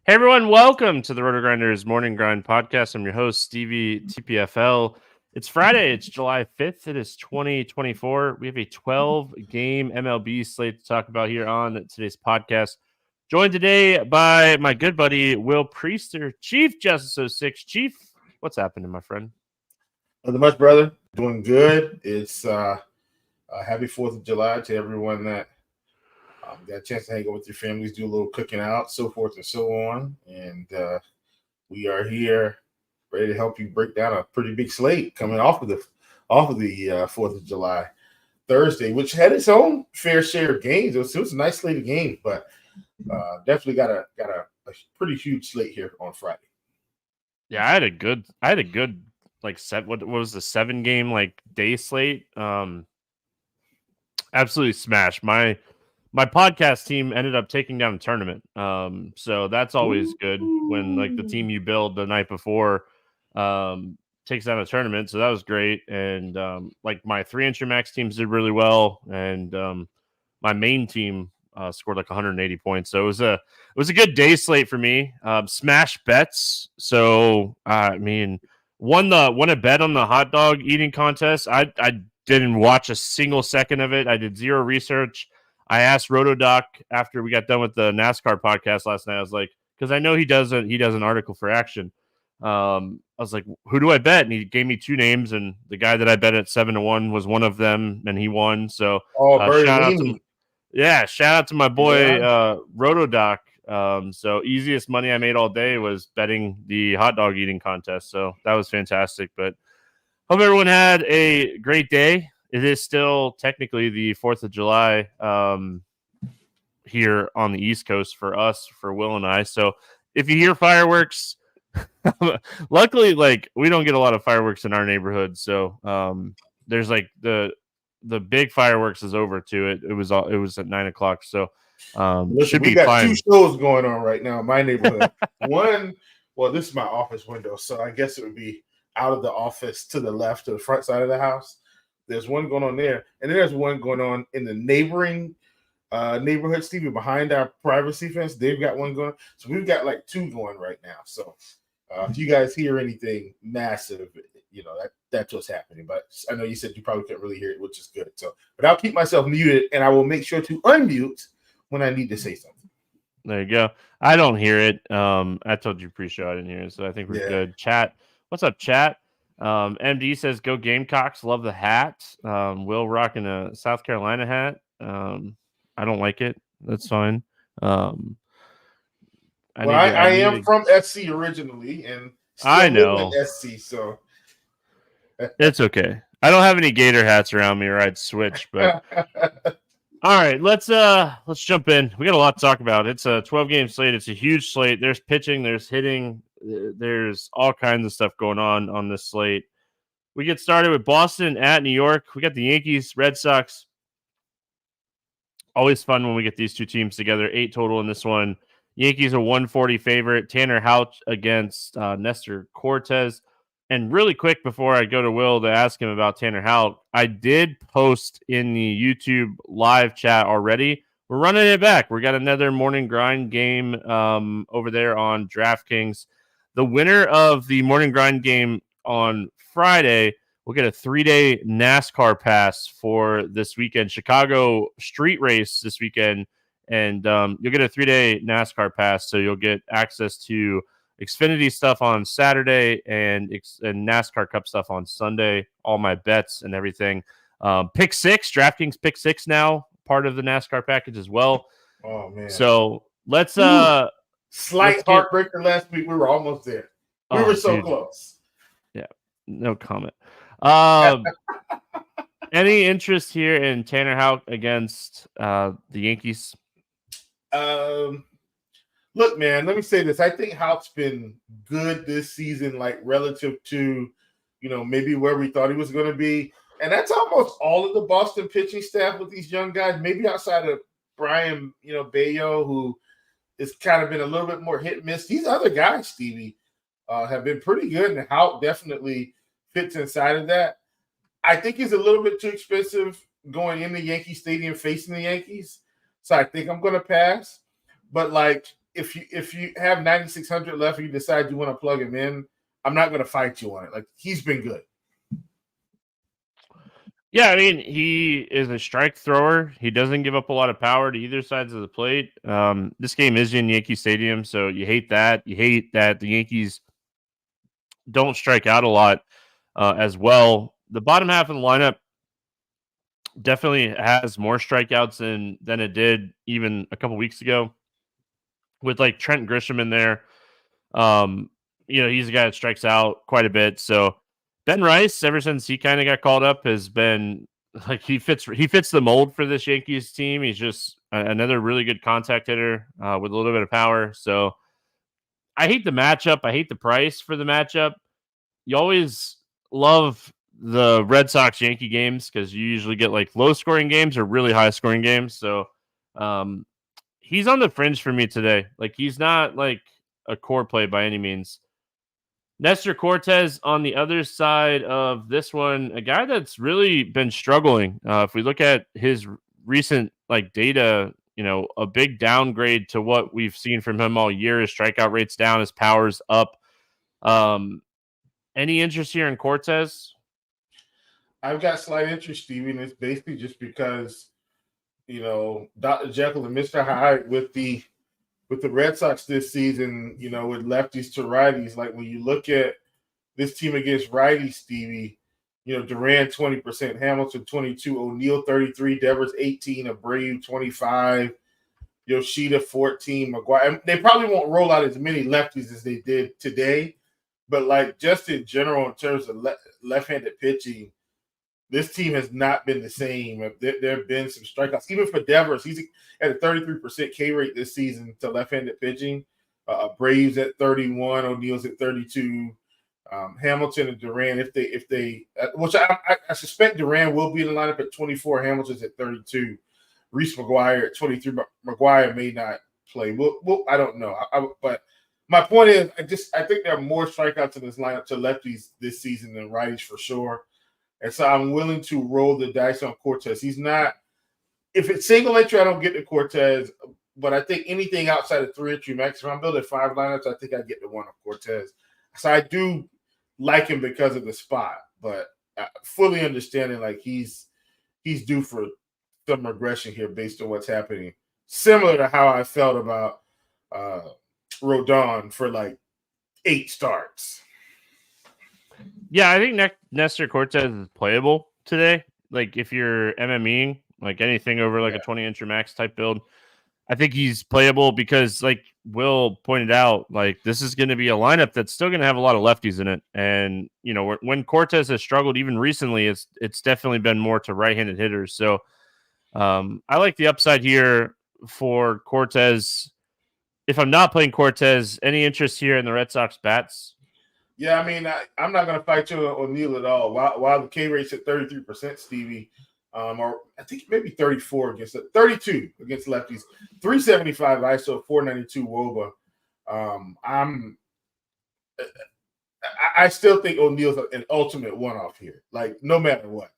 Hey everyone, welcome to the RotoGrinders Morning Grind podcast. I'm your host, Stevietpfl. It's Friday, it's July 5th, it is 2024. We have a 12-game MLB slate to talk about here on today's podcast. Joined today by my good buddy, Will Priester, ChiefJustice06. Chief, what's happening, my friend? Nothing much, brother. Doing good. It's happy 4th of July to everyone that got a chance to hang out with your families, do a little cooking out, so forth and so on. And we are here ready to help you break down a pretty big slate coming off of the 4th of July Thursday, which had its own fair share of games. It was a nice slate of games, but definitely got a pretty huge slate here on Friday. Yeah, I had a good like what was the 7-game like day slate? Absolutely smashed. My podcast team ended up taking down a tournament. So that's always good when like the team you build the night before takes down a tournament. So that was great. And like my 3-incher max teams did really well. And my main team scored like 180 points. So it was a good day slate for me. Smash bets. So I mean, won a bet on the hot dog eating contest. I didn't watch a single second of it. I did zero research. I asked RotoDoc after we got done with the NASCAR podcast last night. I was like, because I know he does an article for Action. I was like, who do I bet? And he gave me 2 names, and the guy that I bet at 7-1 was one of them, and he won. So shout out to my boy RotoDoc. So easiest money I made all day was betting the hot dog eating contest. So that was fantastic. But hope everyone had a great day. It is still technically the 4th of July here on the East Coast for us, for Will and I. So if you hear fireworks, luckily, like we don't get a lot of fireworks in our neighborhood. So there's like the big fireworks is over to it. It was at 9:00. So listen, we got fine. 2 shows going on right now in my neighborhood. One, well, this is my office window, so I guess it would be out of the office to the left, to the front side of the house. There's one going on there, and then there's one going on in the neighboring neighborhood, Stevie, behind our privacy fence. They've got one going. So we've got like 2 going right now. So if you guys hear anything massive, that's what's happening. But I know you said you probably couldn't really hear it, which is good. So, but I'll keep myself muted, and I will make sure to unmute when I need to say something. There you go. I don't hear it. I told you pre-show I didn't hear it, so I think we're good. Chat. What's up, chat? MD says, go Gamecocks. Love the hat. Will rocking a South Carolina hat. I don't like it. That's fine. I am from SC originally, and I know SC, so it's okay. I don't have any Gator hats around me, or I'd switch. But all right, let's jump in. We got a lot to talk about. It's a 12-game slate. It's a huge slate. There's pitching. There's hitting. There's all kinds of stuff going on this slate. We get started with Boston at New York. We got the Yankees, Red Sox. Always fun when we get these 2 teams together. 8 total in this one. Yankees a 140 favorite. Tanner Houch against Nestor Cortez. And really quick before I go to Will to ask him about Tanner Houch, I did post in the YouTube live chat already. We're running it back. We got another morning grind game over there on DraftKings. The winner of the morning grind game on Friday will get a 3-day NASCAR pass for this weekend. Chicago street race this weekend. And you'll get a 3-day NASCAR pass. So you'll get access to Xfinity stuff on Saturday and NASCAR Cup stuff on Sunday. All my bets and everything. Pick 6, DraftKings Pick 6 now, part of the NASCAR package as well. Oh, man. So let's slight heartbreaker last week. We were almost there. We were so close. Yeah, no comment. Any interest here in Tanner Houch against the Yankees? Look, man, let me say this. I think Houch's been good this season, like relative to, maybe where we thought he was going to be. And that's almost all of the Boston pitching staff with these young guys, maybe outside of Brian, Bayo, who has kind of been a little bit more hit and miss. These other guys, Stevie, have been pretty good, and Houch definitely fits inside of that. I think he's a little bit too expensive going in the Yankee Stadium facing the Yankees. So I think I'm going to pass. But, if you have 9,600 left and you decide you want to plug him in, I'm not going to fight you on it. Like, he's been good. Yeah, I mean, he is a strike thrower. He doesn't give up a lot of power to either sides of the plate. This game is in Yankee Stadium, so you hate that. You hate that the Yankees don't strike out a lot as well. The bottom half of the lineup definitely has more strikeouts than it did even a couple weeks ago, with like Trent Grisham in there. He's a guy that strikes out quite a bit. So Ben Rice, ever since he kind of got called up, has been like he fits the mold for this Yankees team. He's just another really good contact hitter with a little bit of power. So I hate the matchup. I hate the price for the matchup. You always love the Red Sox Yankee games because you usually get like low scoring games or really high scoring games. So he's on the fringe for me today. Like, he's not like a core play by any means. Nestor Cortez on the other side of this one, a guy that's really been struggling. If we look at his recent like data, a big downgrade to what we've seen from him all year. His strikeout rate's down, his power's up. Any interest here in Cortez? I've got slight interest, Stevie, and it's basically just because, Dr. Jekyll and Mr. Hyde with the Red Sox this season, with lefties to righties. Like, when you look at this team against righties, Stevie, Duran 20%, Hamilton 22%, O'Neill 33%, Devers 18%, Abreu 25%, Yoshida 14%, McGuire. They probably won't roll out as many lefties as they did today, but like just in general, in terms of left-handed pitching, this team has not been the same. There have been some strikeouts. Even for Devers, he's at a 33% K rate this season to left-handed pitching. Braves at 31, O'Neill's at 32. Hamilton and Duran, if they, which I suspect Duran will be in the lineup at 24. Hamilton's at 32. Reese McGuire at 23. But McGuire may not play. Well, I don't know. But my point is, I think there are more strikeouts in this lineup to lefties this season than righties for sure. And so I'm willing to roll the dice on Cortez. He's not – if it's single entry, I don't get to Cortez. But I think anything outside of 3 entry max, if I'm building 5 lineups, I think I get the one on Cortez. So I do like him because of the spot. But fully understanding, like, he's due for some regression here based on what's happening. Similar to how I felt about Rodon for, like, 8 starts. Yeah, I think Nestor Cortez is playable today. Like, if you're MMEing, like anything over like a 20-inch max type build, I think he's playable because, like Will pointed out, like, this is going to be a lineup that's still going to have a lot of lefties in it. And, when Cortez has struggled even recently, it's definitely been more to right-handed hitters. So I like the upside here for Cortez. If I'm not playing Cortez, any interest here in the Red Sox bats? Yeah, I mean, I'm not going to fight you on O'Neill at all. While the K rate's at 33%, Stevie, or I think maybe 32 against lefties, 375 ISO, 492 WOBA. I still think O'Neill's an ultimate one-off here, like, no matter what.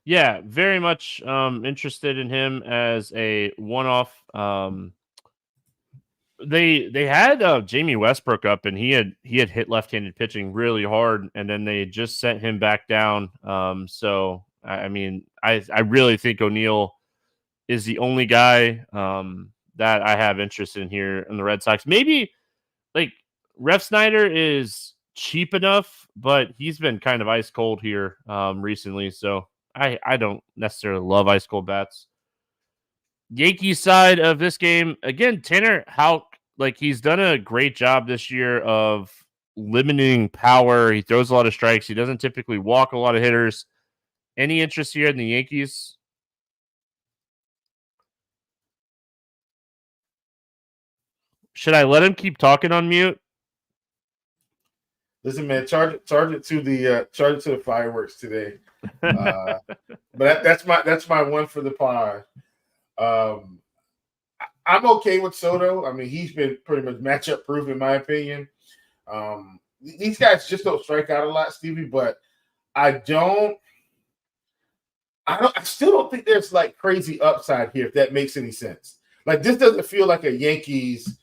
Yeah, very much interested in him as a one-off. They had Jamie Westbrook up, and he had hit left-handed pitching really hard, and then they just sent him back down. So I mean, I really think O'Neill is the only guy that I have interest in here in the Red Sox. Maybe like Ref Snyder is cheap enough, but he's been kind of ice cold here recently. So I don't necessarily love ice cold bats. Yankees side of this game, again, Tanner Houck, like, he's done a great job this year of limiting power. He throws a lot of strikes. He doesn't typically walk a lot of hitters. Any interest here in the Yankees? Should I let him keep talking on mute? Listen, man, charge it to the fireworks today. But that's my one for the pod. I'm okay with Soto. I mean, he's been pretty much matchup proof in my opinion. These guys just don't strike out a lot, Stevie, but I still don't think there's like crazy upside here, if that makes any sense. Like this doesn't feel like a Yankees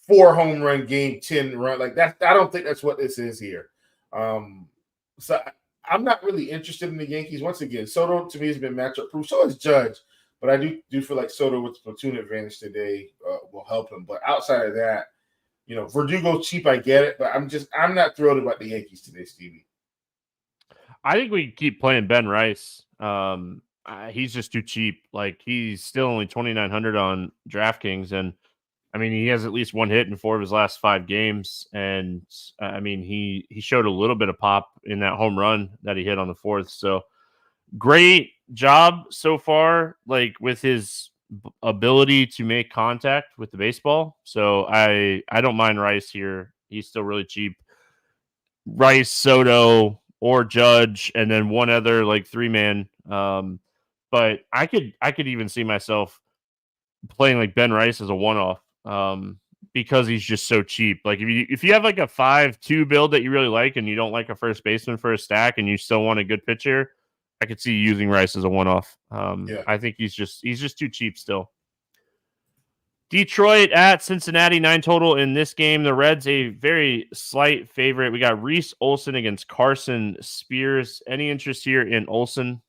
4 home run game, 10 run like that. I don't think that's what this is here. So I'm not really interested in the Yankees. Once again, Soto to me has been matchup proof. So is Judge, but I do feel like Soto with the platoon advantage today will help him. But outside of that, Verdugo's cheap. I get it, but I'm not thrilled about the Yankees today, Stevie. I think we keep playing Ben Rice. He's just too cheap. Like he's still only 2,900 on DraftKings, and I mean he has at least one hit in 4 of his last 5 games, and I mean he showed a little bit of pop in that home run that he hit on the 4th. So great job so far, like with his ability to make contact with the baseball. So I don't mind Rice here. He's still really cheap. Rice, Soto, or Judge, and then one other like 3-man. But I could even see myself playing like Ben Rice as a one-off because he's just so cheap. Like if you have like a 5-2 build that you really like and you don't like a first baseman for a stack and you still want a good pitcher, I could see you using Rice as a one-off. I think he's just too cheap still. Detroit at Cincinnati, 9 total in this game. The Reds a very slight favorite. We got Reese Olson against Carson Spears. Any interest here in Olson?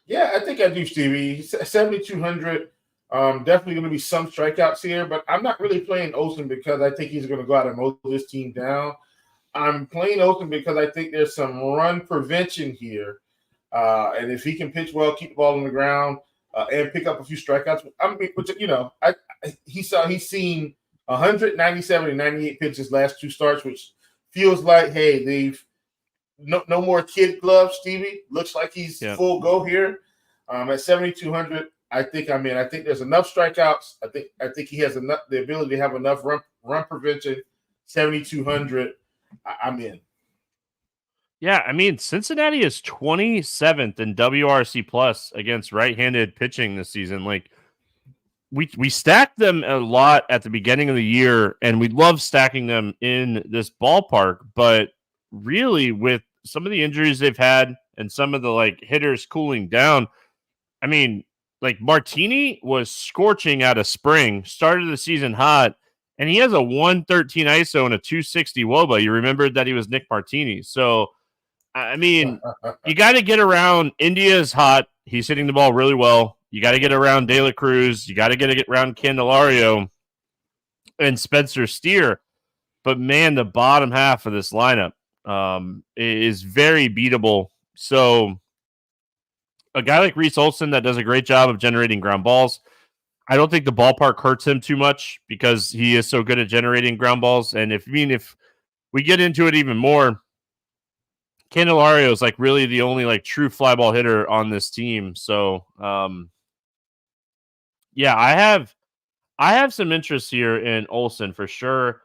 Yeah, I think I do, Stevie. 7,200. Definitely going to be some strikeouts here, but I'm not really playing Olson because I think he's going to go out and mow this team down. I'm playing Olson because I think there's some run prevention here. And if he can pitch well, keep the ball on the ground, and pick up a few strikeouts, he's seen 197 and 98 pitches last 2 starts, which feels like, hey, they've no more kid gloves, Stevie. Looks like he's full go here. At 7,200, I think I'm in. I think there's enough strikeouts. I think he has the ability to have enough run prevention. 7,200, I'm in. Yeah, I mean, Cincinnati is 27th in WRC plus against right-handed pitching this season. Like, we stacked them a lot at the beginning of the year, and we love stacking them in this ballpark. But really, with some of the injuries they've had and some of the like hitters cooling down, I mean, like Martini was scorching out of spring, started the season hot, and he has a 113 ISO and a 260 WOBA. You remembered that he was Nick Martini, so. I mean, you got to get around. India's hot. He's hitting the ball really well. You got to get around De La Cruz. You got to get around Candelario and Spencer Steer. But, man, the bottom half of this lineup is very beatable. So a guy like Reese Olson that does a great job of generating ground balls, I don't think the ballpark hurts him too much because he is so good at generating ground balls. And if we get into it even more, Candelario is like really the only like true fly ball hitter on this team. So, yeah, I have some interest here in Olson for sure.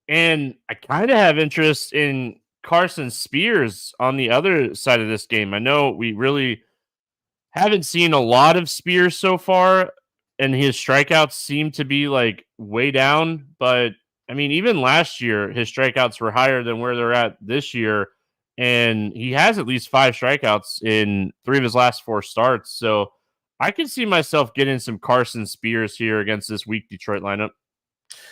And I kind of have interest in Carson Spears on the other side of this game. I know we really haven't seen a lot of Spears so far, and his strikeouts seem to be like way down. But I mean, even last year, his strikeouts were higher than where they're at this year. And he has at least 5 strikeouts in 3 of his last 4 starts. So I can see myself getting some Carson Spears here against this weak Detroit lineup.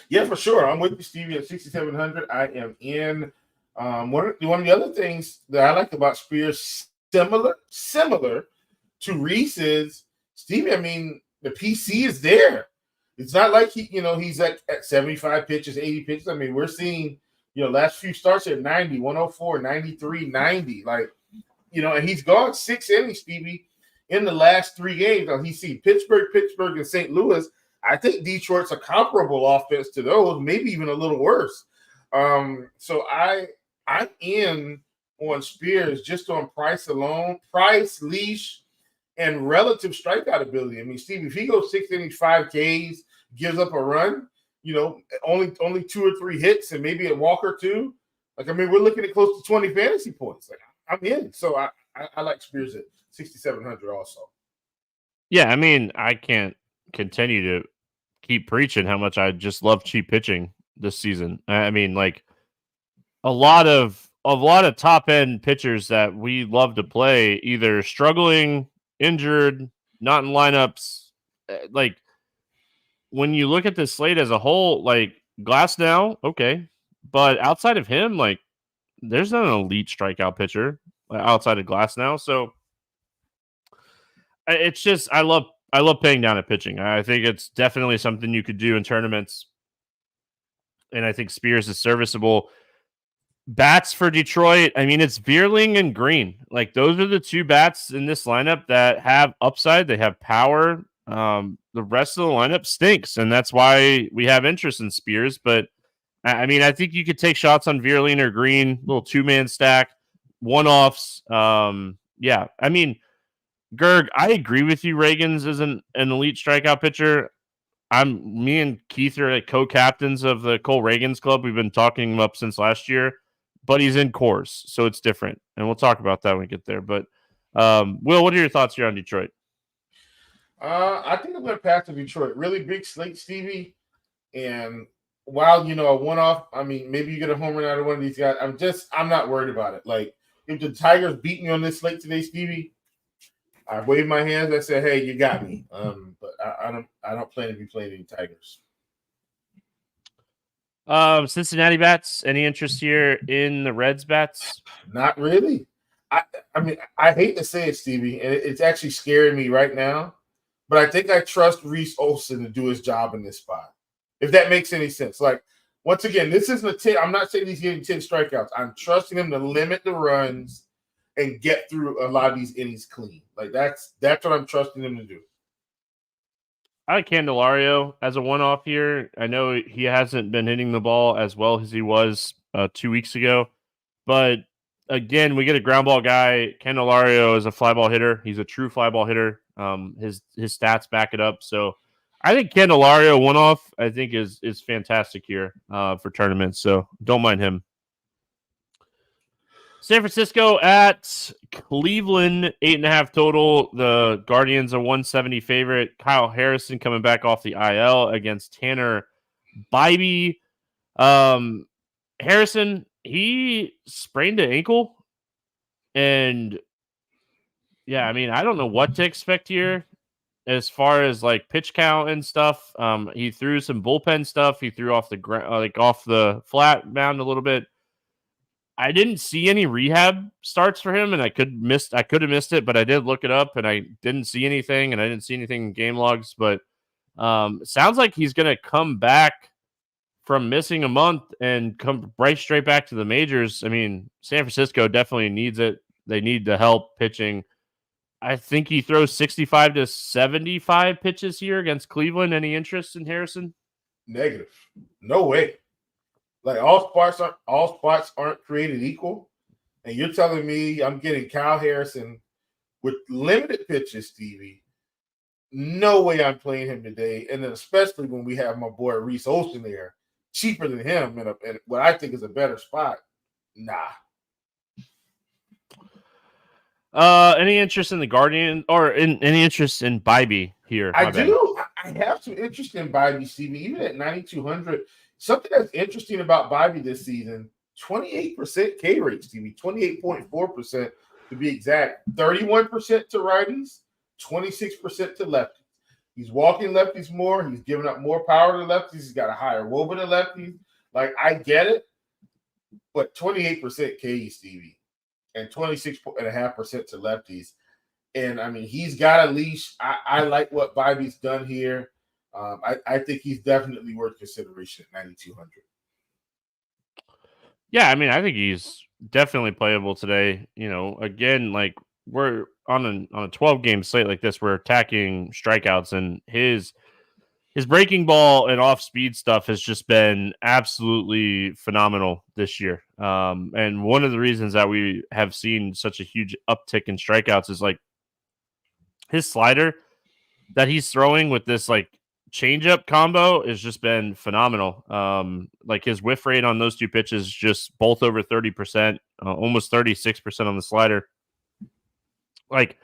Yeah, for sure. I'm with you, Stevie, at 6,700. I am in. One of the other things that I like about Spears, similar to Reese, is, Stevie, I mean, the PC is there. It's not like he's at 75 pitches, 80 pitches. I mean, we're seeing – last few starts at 90, 104, 93, 90. Like, and he's gone 6 innings, Stevie, in the last 3 games. Now, he's seen Pittsburgh, and St. Louis. I think Detroit's a comparable offense to those, maybe even a little worse. So I'm in on Spears just on price alone, price, leash, and relative strikeout ability. I mean, Stevie, if he goes 6 innings, 5 Ks, gives up a run, only 2 or 3 hits and maybe a walk or 2. Like, I mean, we're looking at close to 20 fantasy points. Like, I'm in. So I like Spears at 6,700 also. Yeah, I mean, I can't continue to keep preaching how much I just love cheap pitching this season. I mean, like a lot of top end pitchers that we love to play, either struggling, injured, not in lineups, like when you look at this slate as a whole, like Glass now, okay, but outside of him, like there's not an elite strikeout pitcher outside of Glass now. So it's just I love paying down at pitching. I think it's definitely something you could do in tournaments, and I think Spears is serviceable. Bats for Detroit, I mean, it's Vierling and Green. Like those are the two bats in this lineup that have upside. They have power. The rest of the lineup stinks, and that's why we have interest in Spears. But I mean, I think you could take shots on Vierling or Green, little 2-man stack, one-offs. Yeah, I mean, Gerg, I agree with you. Reagan's isn't an elite strikeout pitcher. Me and Keith are like co-captains of the Cole Reagan's club. We've been talking him up since last year, but he's in Coors, so it's different. And we'll talk about that when we get there. But Will, what are your thoughts here on Detroit? I think I'm going to pass to Detroit. Really big slate, Stevie. And while, a one-off, I mean, maybe you get a home run out of one of these guys. I'm not worried about it. Like, if the Tigers beat me on this slate today, Stevie, I waved my hands. I said, "Hey, you got me." But I don't plan to be playing any Tigers. Cincinnati bats. Any interest here in the Reds bats? Not really. I mean, I hate to say it, Stevie, and it's actually scaring me right now. But I think I trust Reese Olson to do his job in this spot. If that makes any sense. Like, once again, this isn't a 10. I'm not saying he's getting 10 strikeouts. I'm trusting him to limit the runs and get through a lot of these innings clean. Like that's what I'm trusting him to do. I like Candelario as a one-off here. I know he hasn't been hitting the ball as well as he was 2 weeks ago, but again, we get a ground ball guy. Candelario is a fly ball hitter. He's a true fly ball hitter. His stats back it up. So I think Candelario one-off I think is fantastic here for tournaments. So don't mind him. San Francisco at Cleveland, 8.5 total. The Guardians are 170 favorite. Kyle Harrison coming back off the IL against Tanner Bybee. Harrison, he sprained an ankle. And yeah, I mean, I don't know what to expect here as far as like pitch count and stuff. He threw some bullpen stuff. He threw off the ground, off the flat mound a little bit. I didn't see any rehab starts for him, and I could have missed it, but I did look it up, and I didn't see anything, and I didn't see anything in game logs. But sounds like he's going to come back from missing a month and come right straight back to the majors. I mean, San Francisco definitely needs it. They need the help pitching. I think he throws 65 to 75 pitches here against Cleveland. Any interest in Harrison? Negative. No way. Like all spots aren't created equal. And you're telling me I'm getting Kyle Harrison with limited pitches, Stevie. No way I'm playing him today. And then especially when we have my boy Reese Olson there, cheaper than him in what I think is a better spot. Nah. Any interest in the Guardian or any interest in Bybee here? I do. I have some interest in Bybee, Stevie, even at 9,200. Something that's interesting about Bybee this season, 28% K rate, Stevie, 28.4% to be exact. 31% to righties, 26% to lefties. He's walking lefties more. He's giving up more power to lefties. He's got a higher WOBA to lefties. Like, I get it, but 28% K, Stevie, and 26.5% to lefties. And, I mean, he's got a leash. I like what Bybee's done here. I think he's definitely worth consideration at 9,200. Yeah, I mean, I think he's definitely playable today. Again, like we're on a 12-game slate like this, we're attacking strikeouts, and his breaking ball and off-speed stuff has just been absolutely phenomenal this year. And one of the reasons that we have seen such a huge uptick in strikeouts is like his slider that he's throwing with this like changeup combo has just been phenomenal. Like his whiff rate on those two pitches, just both over 30%, almost 36% on the slider. Like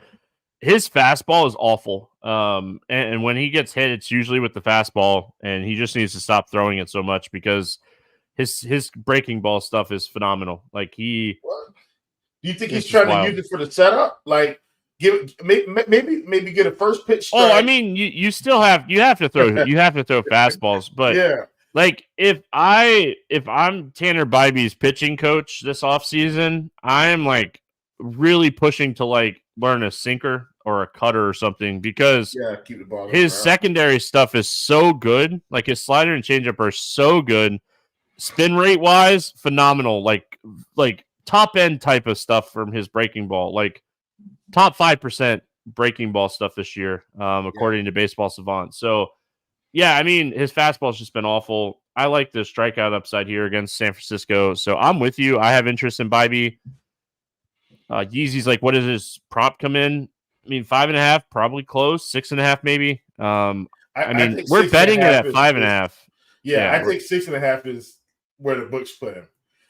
his fastball is awful. And when he gets hit, it's usually with the fastball, and he just needs to stop throwing it so much because his breaking ball stuff is phenomenal. Like do you think he's trying to use it for the setup? Like maybe get a first pitch strike. Oh, I mean, you still have to throw fastballs, but yeah. Like if I'm Tanner Bybee's pitching coach this offseason, I am like really pushing to like learn a sinker or a cutter or something because keep the ball his secondary stuff is so good. Like his slider and changeup are so good. Spin rate wise, phenomenal. Like top end type of stuff from his breaking ball. Like top 5% breaking ball stuff this year, according to Baseball Savant. So yeah, I mean, his fastball's just been awful. I like the strikeout upside here against San Francisco. So I'm with you. I have interest in Bybee. Yeezy's like, what does his prop come in? I mean, 5.5, probably close. 6.5, maybe. I mean, we're betting it at 5.5. Yeah, I think 6.5 is where the books put him.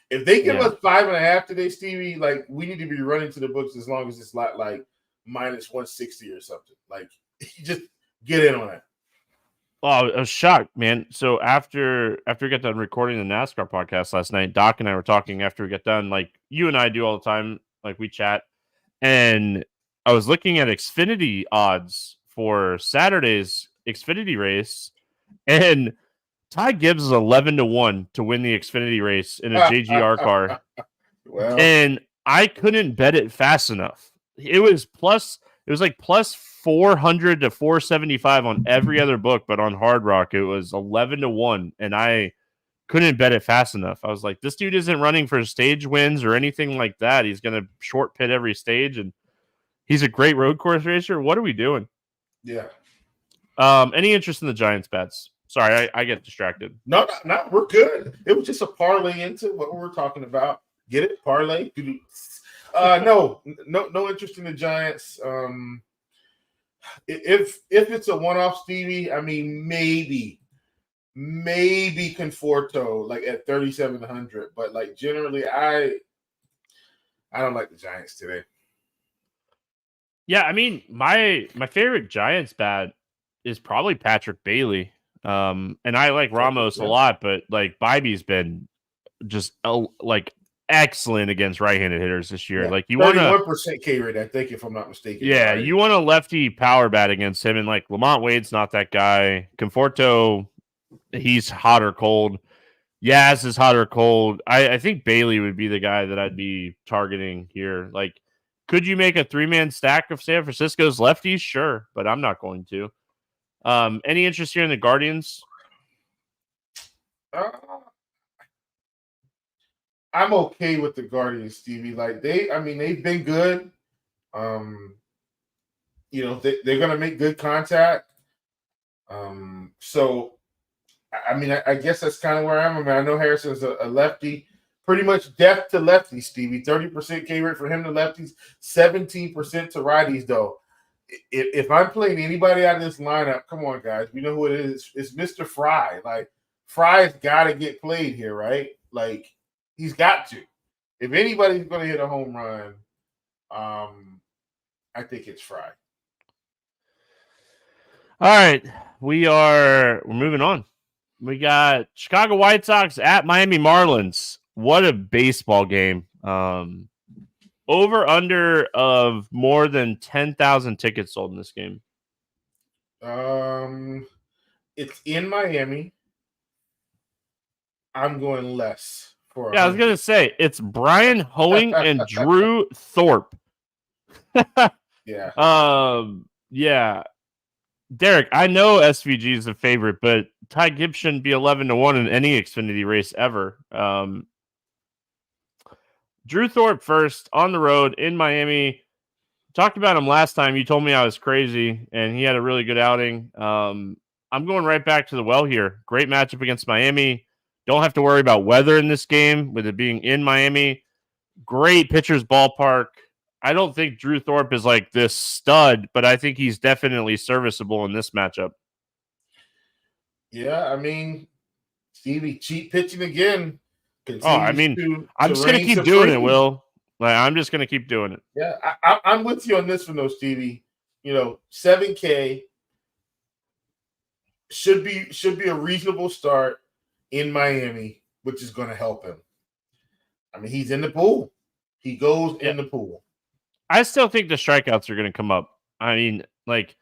If they give us 5.5 today, Stevie, like we need to be running to the books as long as it's not like minus 160 or something. Like, just get in on it. Oh, I was shocked, man. So after we got done recording the NASCAR podcast last night, Doc and I were talking after we got done, like you and I do all the time, like we chat. And I was looking at Xfinity odds for Saturday's Xfinity race, and Ty Gibbs is 11-1 to win the Xfinity race in a JGR car. Well. And I couldn't bet it fast enough. It was like plus 400 to 475 on every other book, but on Hard Rock it was 11-1, and I couldn't bet it fast enough. I was like, this dude isn't running for stage wins or anything like that. He's going to short pit every stage, and he's a great road course racer. What are we doing? Yeah. Any interest in the Giants bets? Sorry, I get distracted. No, we're good. It was just a parlay into what we were talking about. Get it? Parlay? No interest in the Giants. If it's a one-off, Stevie, I mean, maybe Conforto like at 3,700, but like generally, I don't like the Giants today. Yeah, I mean, my favorite Giants bat is probably Patrick Bailey, and I like Ramos a lot, but like Bybee's been just like excellent against right-handed hitters this year. Like you want 31% K rate, I think, if I'm not mistaken. Yeah, right? You want a lefty power bat against him, and like Lamont Wade's not that guy. Conforto, he's hot or cold. Yaz is hot or cold. I think Bailey would be the guy that I'd be targeting here. Like, could you make a 3-man stack of San Francisco's lefties? Sure, but I'm not going to. Any interest here in the Guardians? I'm okay with the Guardians, Stevie. Like they've been good. They're gonna make good contact. So I mean, I guess that's kind of where I am. I mean, I know Harrison's a lefty, pretty much death to lefties, Stevie. 30% K rate for him to lefties, 17% to righties, though. If I'm playing anybody out of this lineup, come on, guys, we know who it is. It's Mr. Fry. Like Fry's got to get played here, right? Like. He's got to. If anybody's going to hit a home run, I think it's Fry. All right, we're moving on. We got Chicago White Sox at Miami Marlins. What a baseball game! Over under of more than 10,000 tickets sold in this game. It's in Miami. I'm going less. Yeah, I was going to say, it's Brian Hoeing and Drew Thorpe. Yeah. Yeah. Derek, I know SVG is the favorite, but Ty Gibbs shouldn't be 11-1 in any Xfinity race ever. Drew Thorpe first on the road in Miami. Talked about him last time. You told me I was crazy, and he had a really good outing. I'm going right back to the well here. Great matchup against Miami. Don't have to worry about weather in this game with it being in Miami. Great pitcher's ballpark. I don't think Drew Thorpe is like this stud, but I think he's definitely serviceable in this matchup. Yeah, I mean, Stevie, cheap pitching again. I'm just going to keep doing it, Will. Like, I'm just going to keep doing it. Yeah, I'm with you on this one, though, Stevie. 7K should be a reasonable start in Miami, which is going to help him. I mean, he's in the pool. He goes in the pool. I still think the strikeouts are going to come up. I mean, like,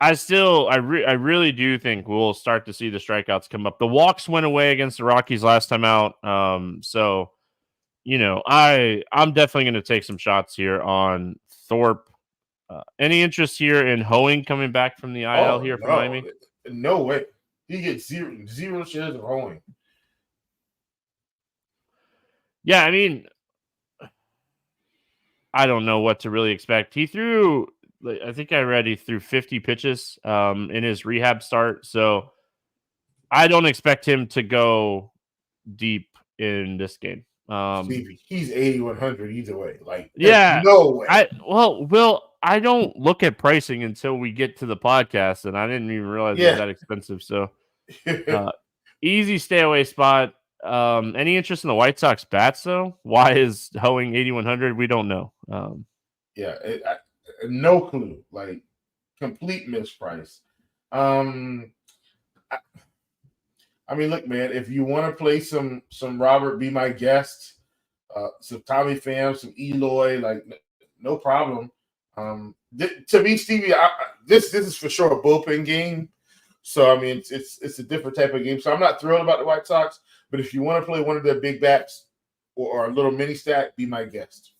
I really do think we'll start to see the strikeouts come up. The walks went away against the Rockies last time out. So, I'm definitely going to take some shots here on Thorpe. Any interest here in Hoeing coming back from the IL here for Miami? No way. He gets zero shares of Hoeing. Yeah, I mean, I don't know what to really expect. He threw, I think I read he threw 50 pitches in his rehab start. So I don't expect him to go deep in this game. Stevie, he's 8,100 either way. Like, yeah, no way. Will, I don't look at pricing until we get to the podcast, and I didn't even realize it was that expensive. So easy stay away spot. Any interest in the White Sox bats though? Why is Hoeing 8,100? We don't know. No clue. Like, complete misprice. I mean, look, man, if you want to play some Robert Be My Guest, some Tommy Pham, some Eloy, like, no problem. To me, Stevie, this is for sure a bullpen game. So, I mean, it's a different type of game. So I'm not thrilled about the White Sox, but if you want to play one of their big bats or a little mini stack, Be My Guest.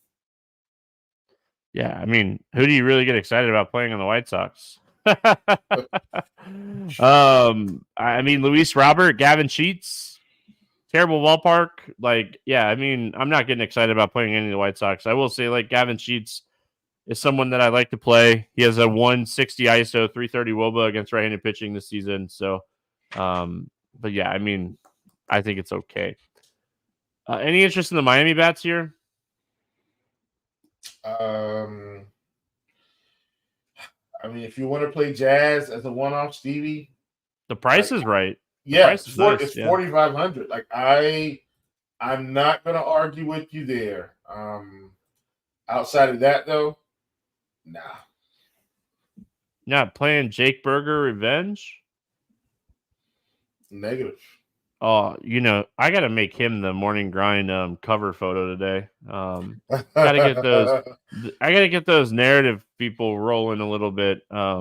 Yeah, I mean, who do you really get excited about playing on the White Sox? I mean, Luis Robert, Gavin Sheets, terrible ballpark. Like, yeah, I mean, I'm not getting excited about playing any of the White Sox. I will say, like, Gavin Sheets is someone that I like to play. He has a 160 ISO, 330 WOBA against right-handed pitching this season. So, but yeah, I mean, I think it's okay. Any interest in the Miami bats here? I mean, if you want to play Jazz as a one-off, Stevie, the price is right. Yeah, it's 4,500. Like, I'm not going to argue with you there. Outside of that, though, nah. Not playing Jake Berger Revenge? Negative. Oh, I got to make him the morning grind cover photo today. Gotta get those. I gotta get those narrative people rolling a little bit. I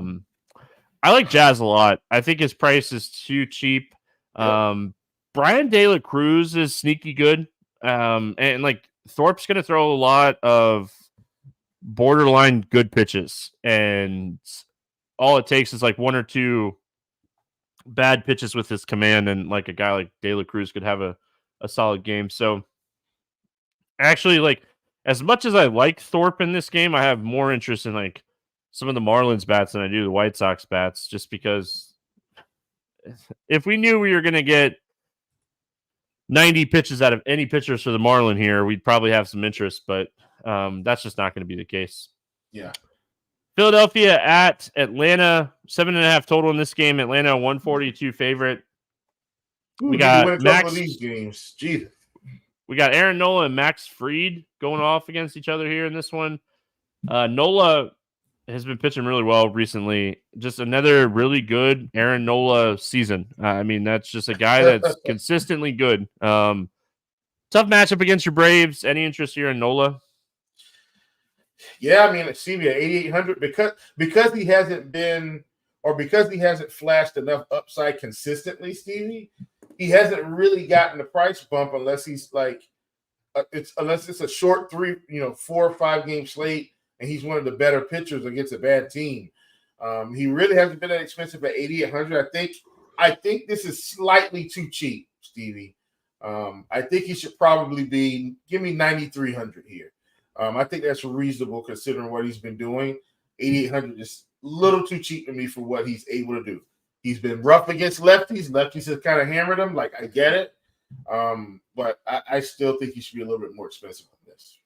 like Jazz a lot. I think his price is too cheap. Brian De La Cruz is sneaky good. And like Thorpe's gonna throw a lot of borderline good pitches, and all it takes is like one or two bad pitches with his command, and like a guy like De La Cruz could have a solid game. So actually, like, as much as I like Thorpe in this game, I have more interest in like some of the Marlins bats than I do the White Sox bats, just because if we knew we were going to get 90 pitches out of any pitchers for the Marlin here, we'd probably have some interest, but that's just not going to be the case. Yeah. Philadelphia at Atlanta, 7.5 total in this game. Atlanta 142 favorite. We got Max. Of these games. Jesus. We got Aaron Nola and Max Fried going off against each other here in this one. Nola has been pitching really well recently. Just another really good Aaron Nola season. I mean, that's just a guy that's consistently good. Tough matchup against your Braves. Any interest here in Nola? Yeah, I mean, Stevie at 8,800 because he hasn't been, or because he hasn't flashed enough upside consistently, Stevie. He hasn't really gotten the price bump unless he's like, unless it's a short 4 or 5 game slate, and he's one of the better pitchers against a bad team. He really hasn't been that expensive at 8,800. I think this is slightly too cheap, Stevie. I think he should probably give me 9,300 here. I think that's reasonable considering what he's been doing. 8,800 is a little too cheap to me for what he's able to do. He's been rough against lefties. Lefties have kind of hammered him. Like, I get it. But I still think he should be a little bit more expensive than this.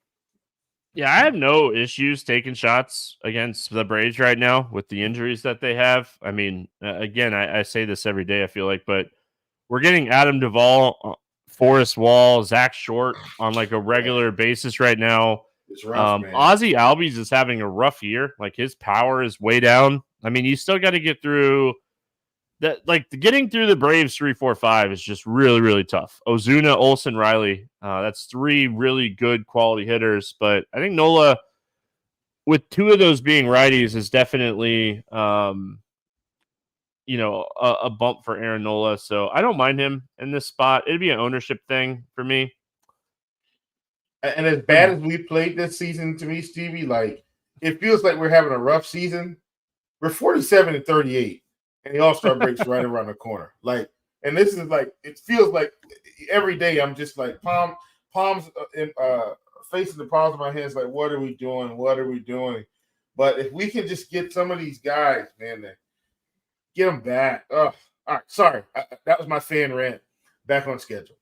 Yeah, I have no issues taking shots against the Braves right now with the injuries that they have. I mean, again, I say this every day, I feel like, but we're getting Adam Duvall, Forrest Wall, Zach Short on like a regular basis right now. It's rough, man. Ozzie Albies is having a rough year. Like, his power is way down. I mean, you still got to get through that. Like, getting through the Braves 3, 4, 5 is just really, really tough. Ozuna, Olsen, Riley. That's 3 really good quality hitters. But I think Nola with two of those being righties is definitely a bump for Aaron Nola. So I don't mind him in this spot. It'd be an ownership thing for me. And as bad as we played this season, to me, Stevie, like it feels like we're having a rough season. We're 47-38, and the All-Star break's right around the corner. Like, and this is like it feels like every day I'm just like palms facing the palms of my hands. Like, what are we doing? What are we doing? But if we can just get some of these guys, man, get them back. Oh, all right. Sorry, that was my fan rant. Back on schedule.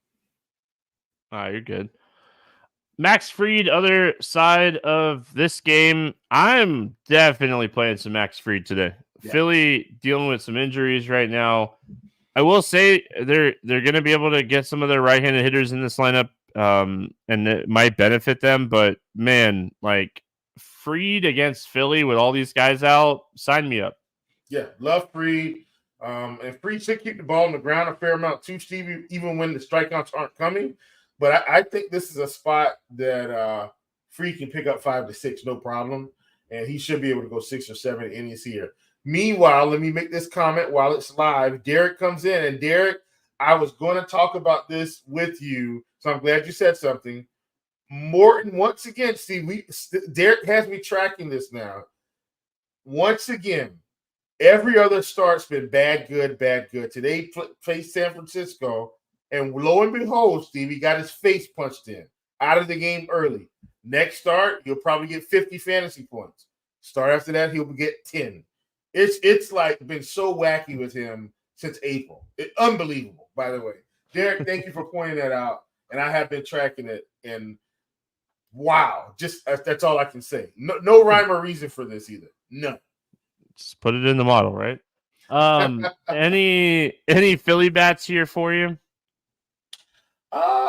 All right, you're good. Max Fried, other side of this game, I'm definitely playing some Max Fried today. Yeah. Philly dealing with some injuries right now. I will say they're going to be able to get some of their right-handed hitters in this lineup, and it might benefit them. But man, like Fried against Philly with all these guys out, sign me up. Yeah, love Fried. And Fried should keep the ball on the ground a fair amount too, Stevie, even when the strikeouts aren't coming. But I think this is a spot that Fried can pick up 5 to 6, no problem. And he should be able to go 6 or 7 innings here. Meanwhile, let me make this comment while it's live. Derek comes in. And Derek, I was going to talk about this with you, so I'm glad you said something. Morton, once again, Steve, Derek has me tracking this now. Once again, every other start's been bad, good, bad, good. Today, faced San Francisco. And lo and behold, Steve, he got his face punched in out of the game early. Next start, he'll probably get 50 fantasy points. Start after that, he'll get 10. It's like been so wacky with him since April. Unbelievable, by the way. Derek, thank you for pointing that out. And I have been tracking it. And wow, just that's all I can say. No rhyme or reason for this either. No. Just put it in the model, right? Any Philly bats here for you?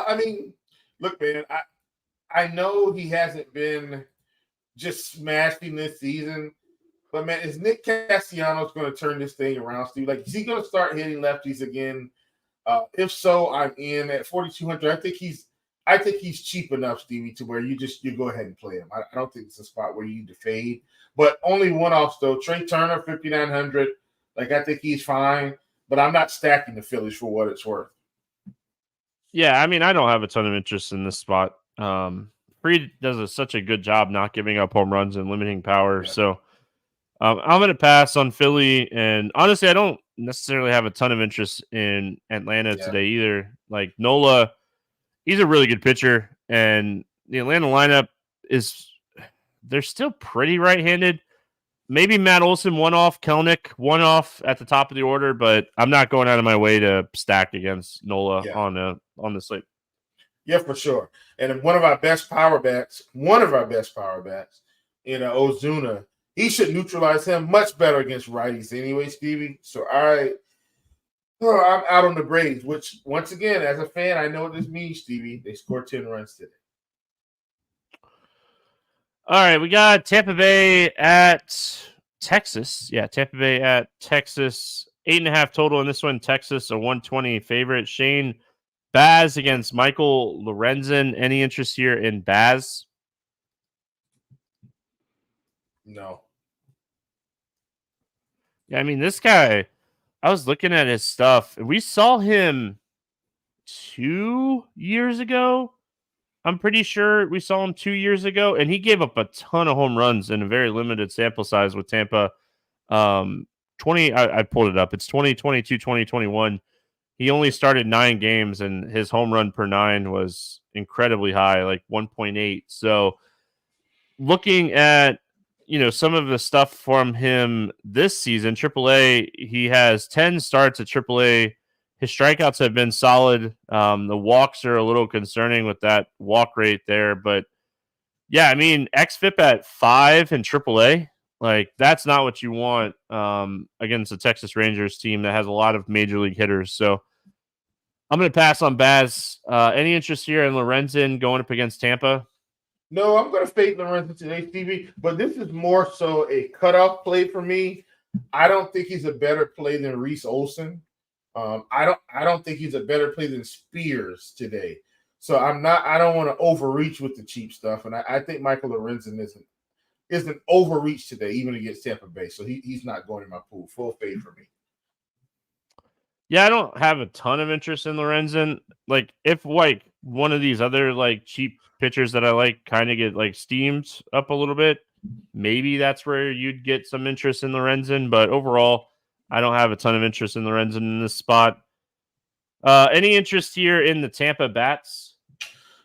I mean, look, man, I know he hasn't been just smashing this season, but man, is Nick Castellanos going to turn this thing around, Steve? Like, is he going to start hitting lefties again? If so, I'm in at 4,200. I think he's cheap enough, Stevie, to where you go ahead and play him. I don't think it's a spot where you need to fade, but only one-offs though. Trey Turner, 5,900. Like, I think he's fine, but I'm not stacking the Phillies for what it's worth. Yeah, I mean, I don't have a ton of interest in this spot. Fried does such a good job not giving up home runs and limiting power. Yeah. So I'm going to pass on Philly. And honestly, I don't necessarily have a ton of interest in Atlanta today either. Like Nola, he's a really good pitcher. And the Atlanta lineup they're still pretty right-handed. Maybe Matt Olson one-off, Kelnick one-off at the top of the order, but I'm not going out of my way to stack against Nola on the slate. Yeah, for sure. And one of our best power bats in Ozuna, he should neutralize him much better against righties anyway, Stevie. So, all right. Oh, I'm out on the Braves, which, once again, as a fan, I know what this means, Stevie. They scored 10 runs today. All right, we got Tampa Bay at Texas. Yeah, Tampa Bay at Texas. 8.5 total in this one. Texas, a 120 favorite. Shane Baz against Michael Lorenzen. Any interest here in Baz? No. Yeah, I mean, this guy, I was looking at his stuff. We saw him 2 years ago. I'm pretty sure we saw him 2 years ago, and he gave up a ton of home runs in a very limited sample size with Tampa. I pulled it up. It's 2022, 2021. He only started 9 games, and his home run per 9 was incredibly high, like 1.8. So looking at, some of the stuff from him this season, AAA, he has 10 starts at AAA. His strikeouts have been solid. The walks are a little concerning with that walk rate there. But, yeah, I mean, xFIP at 5 in AAA, like, that's not what you want against the Texas Rangers team that has a lot of major league hitters. So I'm going to pass on Baz. Any interest here in Lorenzen going up against Tampa? No, I'm going to fade Lorenzen today, Stevie. But this is more so a cutoff play for me. I don't think he's a better play than Reese Olson. I don't think he's a better play than Spears today. So I don't want to overreach with the cheap stuff. And I think Michael Lorenzen isn't is an overreach today, even against Tampa Bay. So he's not going in my pool. Full fade for me. Yeah, I don't have a ton of interest in Lorenzen. Like, if like one of these other like cheap pitchers that I like kind of get like steamed up a little bit, maybe that's where you'd get some interest in Lorenzen. But overall, I don't have a ton of interest in Lorenzen in this spot. Any interest here in the Tampa Bats?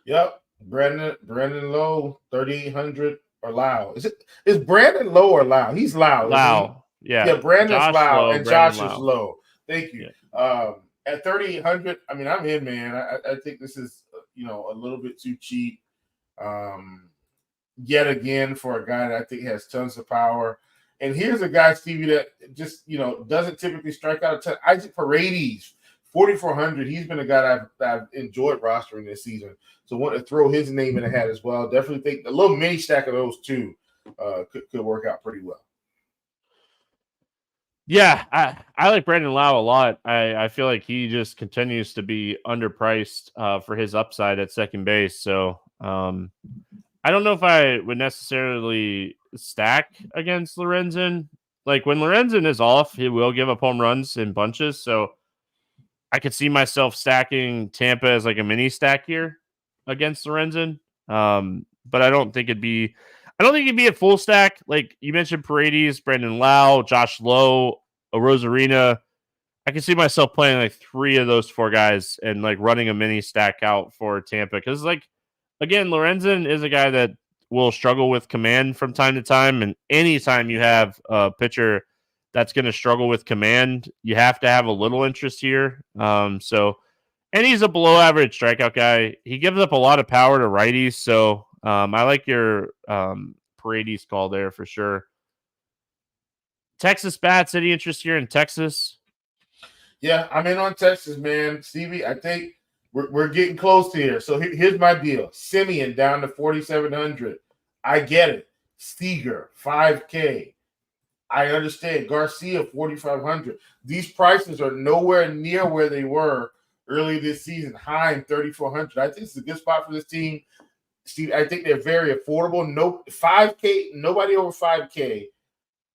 Yep, Brandon Lowe, 3,800 or Lau. Is Brandon Lowe or Lau? He's Lau. Lau, yeah, Brandon's Josh Lau Lowe, and Brandon Josh is Lowe. Lowe. Thank you. Yeah. At 3,800, I mean, I'm in, man. I think this is a little bit too cheap. Yet again, for a guy that I think has tons of power. And here's a guy, Stevie, that just doesn't typically strike out a ton. Isaac Paredes, 4,400. He's been a guy that I've enjoyed rostering this season. So I want to throw his name in the hat as well. Definitely think a little mini stack of those two could work out pretty well. Yeah, I like Brandon Lau a lot. I feel like he just continues to be underpriced for his upside at second base. So I don't know if I would necessarily stack against Lorenzen. Like, when Lorenzen is off, he will give up home runs in bunches. So I could see myself stacking Tampa as like a mini stack here against Lorenzen. But I don't think it'd be a full stack. Like you mentioned, Paredes, Brandon Lau, Josh Lowe, Rosarina. I can see myself playing like 3 of those 4 guys and like running a mini stack out for Tampa. Because, like, again, Lorenzen is a guy that will struggle with command from time to time. And anytime you have a pitcher that's going to struggle with command, you have to have a little interest here. And he's a below average strikeout guy. He gives up a lot of power to righties. So I like your Paredes call there for sure. Texas bats, any interest here in Texas? Yeah, I'm in on Texas, man. Stevie, I think we're getting close to here. So here's my deal. Simeon down to 4,700. I get it. Steger, 5K. I understand. Garcia, 4,500. These prices are nowhere near where they were early this season. Heim, 3,400. I think it's a good spot for this team. Steve, I think they're very affordable. No 5K, nobody over 5K.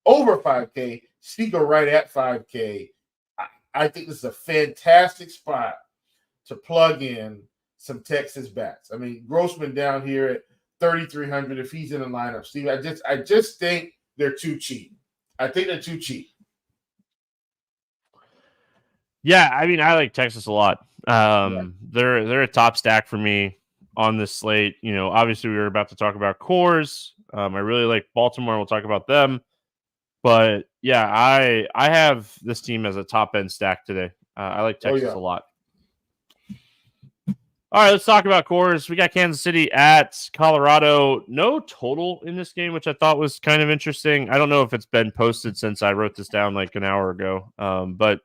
Over 5K, Steger right at 5K. I think this is a fantastic spot to plug in some Texas bats. I mean, Grossman down here at 3,300 if he's in the lineup. Steve, I just think they're too cheap. I think they're too cheap. Yeah, I mean, I like Texas a lot. They're a top stack for me on this slate. Obviously we were about to talk about Coors. I really like Baltimore. We'll talk about them. But yeah, I have this team as a top end stack today. I like Texas a lot. All right, let's talk about Coors. We got Kansas City at Colorado. No total in this game, which I thought was kind of interesting. I don't know if it's been posted since I wrote this down like an hour ago, but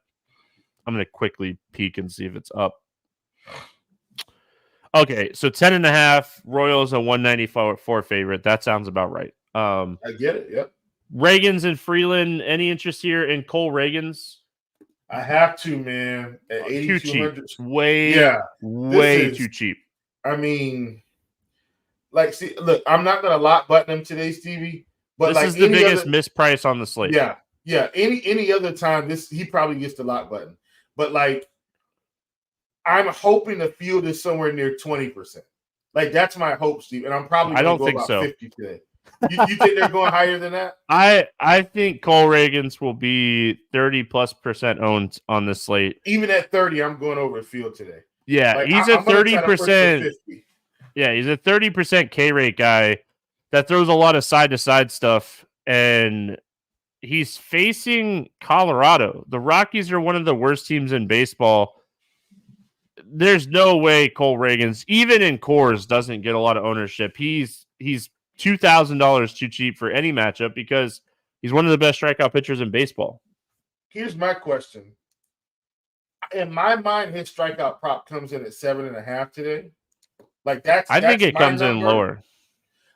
I'm going to quickly peek and see if it's up. Okay, so 10.5. Royals a 194 favorite. That sounds about right. I get it. Yep. Reagans and Freeland. Any interest here in Cole Reagans? I have to, man. At 8,200, way too cheap. I mean, like, see, look, I'm not gonna lock button him today, Stevie. But this is the biggest misprice on the slate. Yeah. Any other time, he probably gets the lock button. But like, I'm hoping the field is somewhere near 20%. Like, that's my hope, Steve. And I'm probably going to go about 50 today. You think they're going higher than that? I think Cole Reagans will be 30+% owned on this slate. Even at 30, I'm going over the field today. Yeah, like, he's a 30%. Yeah, he's a 30% K rate guy that throws a lot of side to side stuff, and he's facing Colorado. The Rockies are one of the worst teams in baseball. There's no way Cole Reagans, even in Coors, doesn't get a lot of ownership. He's $2,000 too cheap for any matchup because he's one of the best strikeout pitchers in baseball. Here's my question. In my mind, his strikeout prop comes in at 7.5 today. Like I think it comes in lower.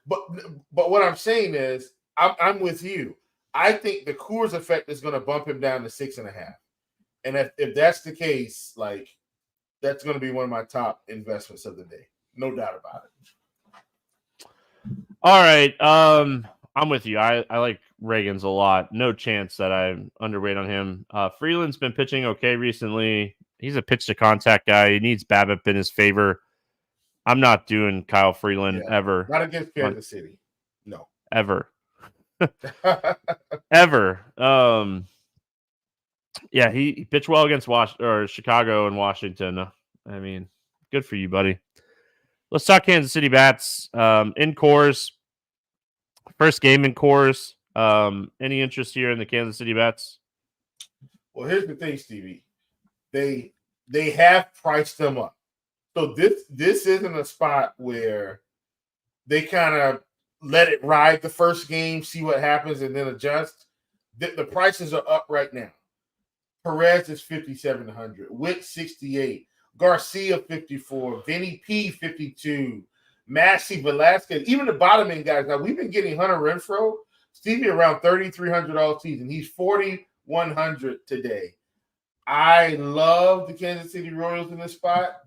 But what I'm saying is, I'm with you. I think the Coors effect is going to bump him down to 6.5. And if that's the case, like, that's going to be one of my top investments of the day. No doubt about it. All right. I'm with you. I like Reagans a lot. No chance that I'm underweight on him. Freeland's been pitching okay recently. He's a pitch to contact guy. He needs BABIP in his favor. I'm not doing Kyle Freeland ever. Not against Kansas City. No. Ever. Ever. Yeah, he pitched well against Chicago and Washington. I mean, good for you, buddy. Let's talk Kansas City bats. In Coors. First game in Coors. Any interest here in the Kansas City bats? Well, here's the thing, Stevie. They have priced them up. So this isn't a spot where they kind of let it ride the first game, see what happens, and then adjust. The prices are up right now. Perez is 5,700, Witt 68, Garcia 54, Vinny P 52, Massey Velasquez, even the bottom end guys. Now we've been getting Hunter Renfroe, Stevie around 3,300 all season. He's 4,100 today. I love the Kansas City Royals in this spot.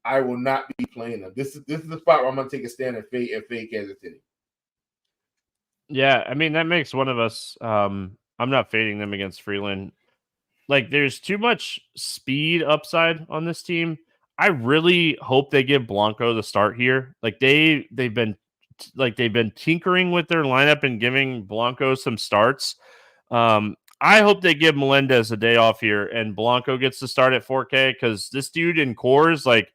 I will not be playing them. This is the spot where I'm going to take a stand and fade Kansas City. Yeah, I mean, that makes one of us. I'm not fading them against Freeland. Like, there's too much speed upside on this team. I really hope they give Blanco the start here. Like, they've been tinkering with their lineup and giving Blanco some starts. I hope they give Melendez a day off here and Blanco gets to start at 4K because this dude in Coors, like,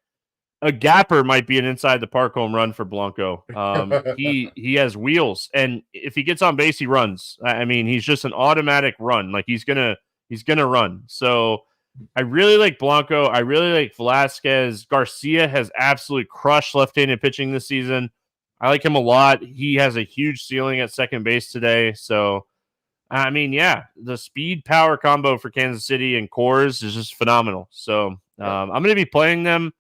a gapper might be an inside the park home run for Blanco. He has wheels, and if he gets on base, he runs. I mean, he's just an automatic run. Like, he's gonna run. So I really like Blanco. I really like Velasquez. Garcia has absolutely crushed left-handed pitching this season. I like him a lot. He has a huge ceiling at second base today. So, I mean, yeah, the speed power combo for Kansas City and Coors is just phenomenal. So I'm going to be playing them.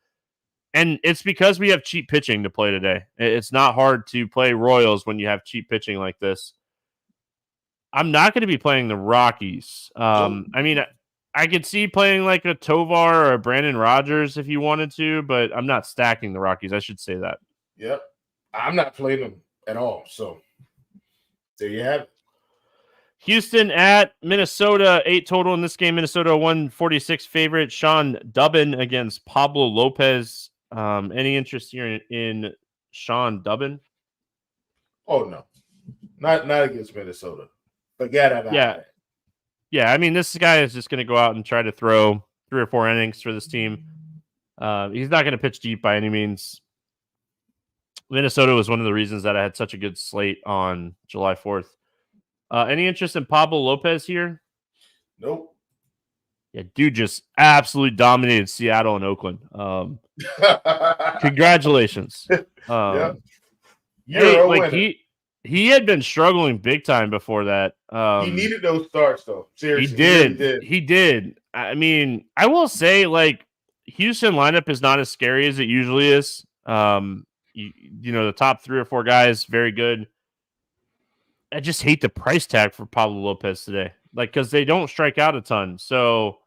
And it's because we have cheap pitching to play today. It's not hard to play Royals when you have cheap pitching like this. I'm not going to be playing the Rockies. I mean, I could see playing like a Tovar or a Brandon Rogers if you wanted to, but I'm not stacking the Rockies. I should say that. Yep. I'm not playing them at all. So there you have it. Houston at Minnesota, 8 total in this game. Minnesota 146 favorite. Sean Dubbin against Pablo Lopez. Any interest here in Sean Dubbin? Oh no, not against Minnesota. Forget about it. Yeah. I mean, this guy is just going to go out and try to throw 3 or 4 innings for this team. He's not going to pitch deep by any means. Minnesota was one of the reasons that I had such a good slate on July 4th. Any interest in Pablo Lopez here? Nope. Yeah, dude just absolutely dominated Seattle and Oakland. Congratulations. Yeah. He had been struggling big time before that. He needed those starts, though. Seriously. He did. I mean, I will say, like, Houston lineup is not as scary as it usually is. You know, the top 3 or 4 guys, very good. I just hate the price tag for Pablo Lopez today. Like, because they don't strike out a ton. So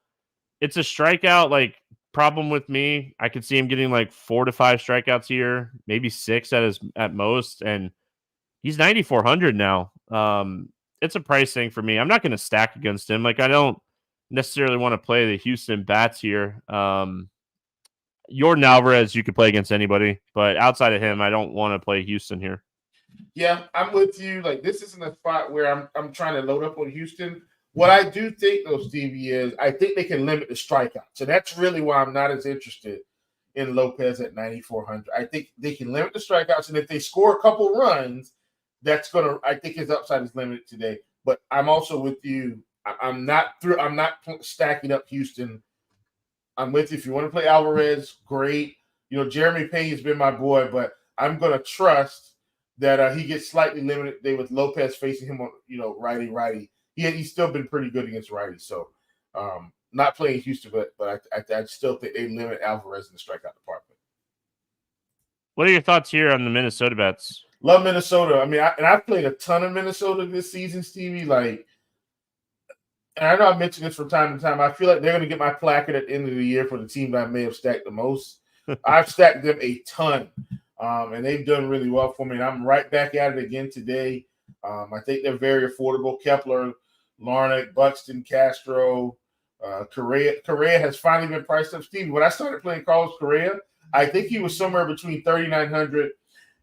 it's a strikeout, like, problem with me. I could see him getting like 4 to 5 strikeouts here, maybe 6 at most. And he's 9,400 now. It's a price thing for me. I'm not going to stack against him. Like, I don't necessarily want to play the Houston bats here. Jordan Alvarez, you could play against anybody, but outside of him, I don't want to play Houston here. Yeah, I'm with you. Like, this isn't a spot where I'm trying to load up on Houston. What I do think, though, Stevie, is I think they can limit the strikeouts. So that's really why I'm not as interested in Lopez at 9,400. I think they can limit the strikeouts, and if they score a couple runs, I think his upside is limited today. But I'm also with you. I'm not stacking up Houston. I'm with you. If you want to play Alvarez, great. You know, Jeremy Payne has been my boy, but I'm going to trust that he gets slightly limited today with Lopez facing him on, you know, righty. He's still been pretty good against righties. So not playing Houston, but I still think they limit Alvarez in the strikeout department. What are your thoughts here on the Minnesota bets? Love Minnesota. I mean, I've played a ton of Minnesota this season, Stevie. Like, and I know I mentioned this from time to time. I feel like they're going to get my placard at the end of the year for the team that I may have stacked the most. I've stacked them a ton, and they've done really well for me. And I'm right back at it again today. I think they're very affordable. Kepler, Larnach, Buxton, Castro, Correa. Correa has finally been priced up. Stevie, when I started playing Carlos Correa, I think he was somewhere between 3,900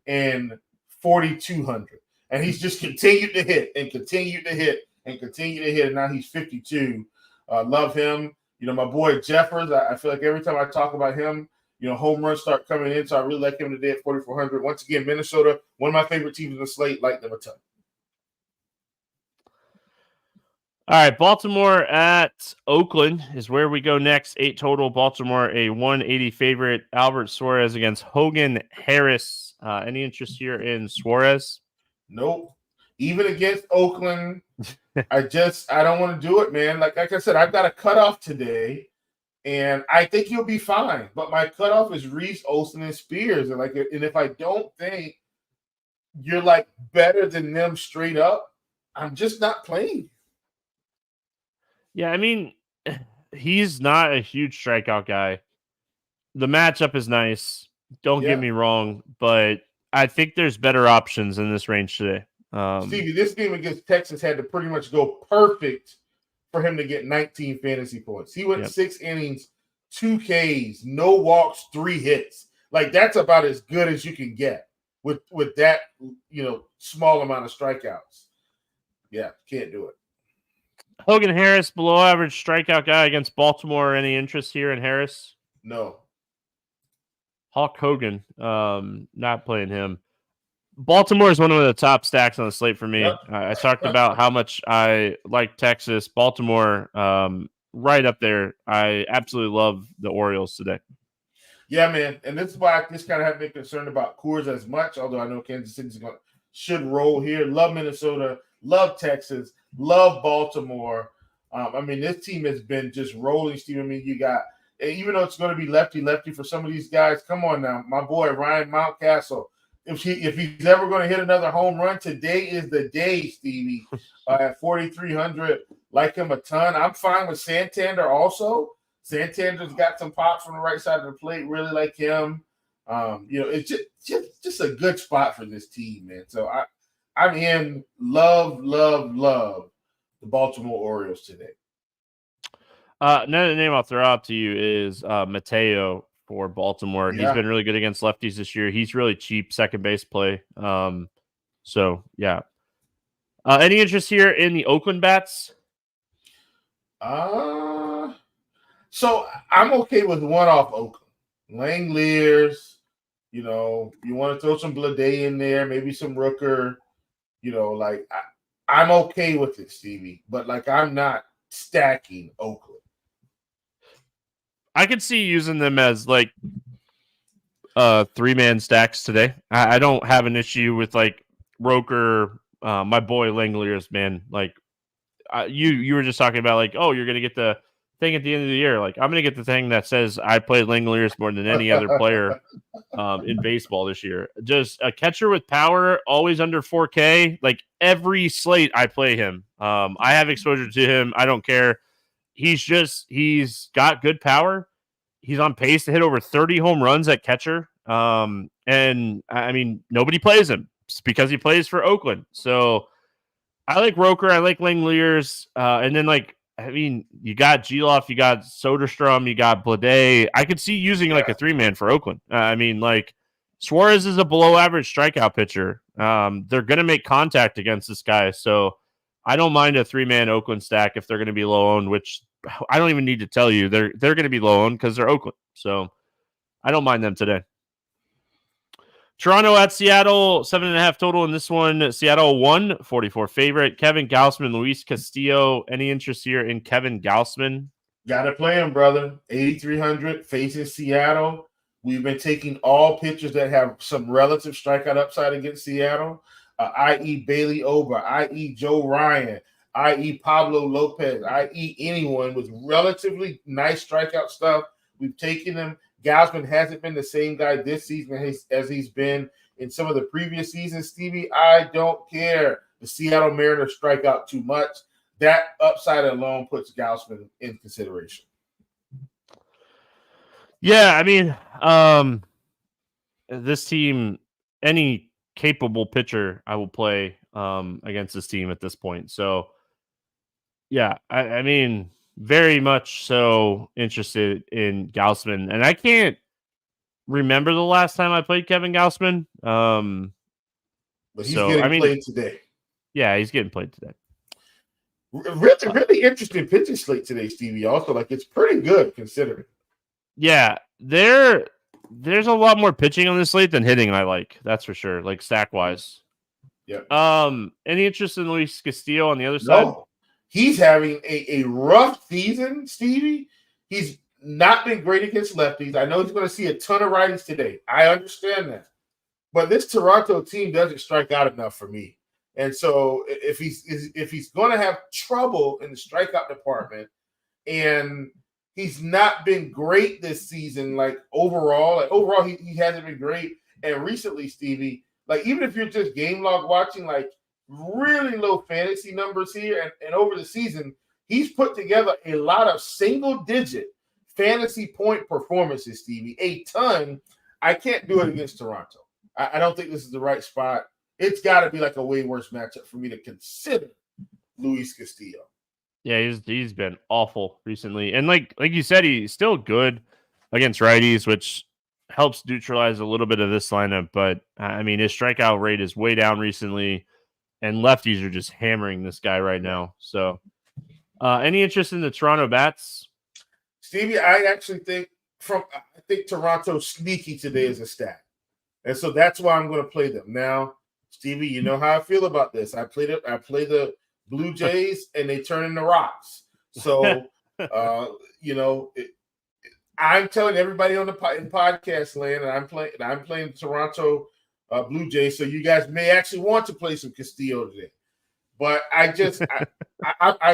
and 4,200. And he's just continued to hit and continued to hit and continue to hit. And now he's 52. Love him. My boy Jeffers, I feel like every time I talk about him, home runs start coming in. So I really like him today at 4,400. Once again, Minnesota, one of my favorite teams in the slate, like them a ton. All right, Baltimore at Oakland is where we go next. 8 total. Baltimore, a 180 favorite. Albert Suarez against Hogan Harris. Any interest here in Suarez? Nope. Even against Oakland, I don't want to do it, man. Like I said, I've got a cutoff today, and I think he'll be fine. But my cutoff is Reese, Olsen, and Spears. And if I don't think you're better than them straight up, I'm just not playing. Yeah, I mean, he's not a huge strikeout guy. The matchup is nice. Don't get me wrong, but I think there's better options in this range today. Stevie, this game against Texas had to pretty much go perfect for him to get 19 fantasy points. He went 6 innings, 2 Ks, no walks, 3 hits. That's about as good as you can get with that, small amount of strikeouts. Yeah, can't do it. Hogan Harris, below average strikeout guy against Baltimore. Any interest here in Harris? No. Hulk Hogan, not playing him. Baltimore is one of the top stacks on the slate for me. Yep. I talked about how much I like Texas. Baltimore, right up there. I absolutely love the Orioles today. Yeah, man. And this is why I just kind of have been concerned about Coors as much, although I know Kansas City should roll here. Love Minnesota. Love Texas. Love Baltimore. This team has been just rolling, Steve. You got, even though it's going to be lefty for some of these guys, come on now. My boy, Ryan Mountcastle, if he's ever going to hit another home run, today is the day, Stevie. At 4,300, like him a ton. I'm fine with Santander also. Santander's got some pop from the right side of the plate. Really like him. It's just a good spot for this team, man. So I'm in love the Baltimore Orioles today. Another name I'll throw out to you is Mateo for Baltimore. Yeah. He's been really good against lefties this year. He's really cheap second base play. So, yeah. Any interest here in the Oakland bats? So I'm okay with one off Oakland. Langeliers, you want to throw some Blade in there, maybe some Rooker. I'm okay with it, Stevie, but I'm not stacking Oakland. I could see using them as 3-man stacks today. I don't have an issue with Roker, my boy Langeliers, man. You were just talking about you're gonna get the thing at the end of the year. I'm gonna get the thing that says I played Langeliers more than any other player in baseball this year. Just a catcher with power, always under 4K. Every slate I play him. I have exposure to him. I don't care. He's got good power. He's on pace to hit over 30 home runs at catcher. And nobody plays him. It's because he plays for Oakland. So I like Roker. I like Langeliers. And then you got Geloff, you got Soderstrom, you got Blade. I could see using a 3-man for Oakland. Suarez is a below average strikeout pitcher. They're going to make contact against this guy. So I don't mind a 3-man Oakland stack if they're going to be low owned, which I don't even need to tell you. They're going to be low owned because they're Oakland. So I don't mind them today. Toronto at Seattle, 7.5 total in this one. Seattle 144 favorite. Kevin Gausman, Luis Castillo. Any interest here in Kevin Gausman? Got to play him, brother. 8,300 facing Seattle. We've been taking all pitchers that have some relative strikeout upside against Seattle, i.e. Bailey Ober, i.e. Joe Ryan, i.e. Pablo Lopez, i.e. anyone with relatively nice strikeout stuff. We've taken them. Gausman hasn't been the same guy this season as he's been in some of the previous seasons, Stevie. I don't care. The Seattle Mariners strike out too much. That upside alone puts Gausman in consideration. Yeah, this team, any capable pitcher I will play. against this team at this point. So, yeah, I mean, very much so interested in Gausman. And I can't remember the last time I played Kevin Gausman. But he's getting played today. Yeah, he's getting played today. Really interesting pitching slate today, Stevie. Also, like, it's pretty good considering. Yeah, there's a lot more pitching on this slate than hitting I like. That's for sure, like stack wise. Yeah. Any interest in Luis Castillo on the other side? No. He's having a rough season, Stevie. He's not been great against lefties. I know he's going to see a ton of righties today. I understand that. But this Toronto team doesn't strike out enough for me. And so if he's going to have trouble in the strikeout department, and he's not been great this season, like overall he hasn't been great. And recently, Stevie, like even if you're just game log watching, like really low fantasy numbers here, and over the season, he's put together a lot of single-digit fantasy point performances, Stevie. A ton. I can't do it against Toronto. I don't think this is the right spot. It's got to be like a way worse matchup for me to consider Luis Castillo. Yeah, he's been awful recently. And like you said, he's still good against righties, which helps neutralize a little bit of this lineup. But, I mean, his strikeout rate is way down recently, and lefties are just hammering this guy right now. So, any interest in the Toronto bats? Stevie, I actually think Toronto's sneaky today as a stat. And so that's why I'm going to play them. Now, Stevie, you know how I feel about this. I play the Blue Jays, and they turn into rocks. So, I'm telling everybody in podcast land, and I'm playing Toronto Blue Jays. So you guys may actually want to play some Castillo today. But I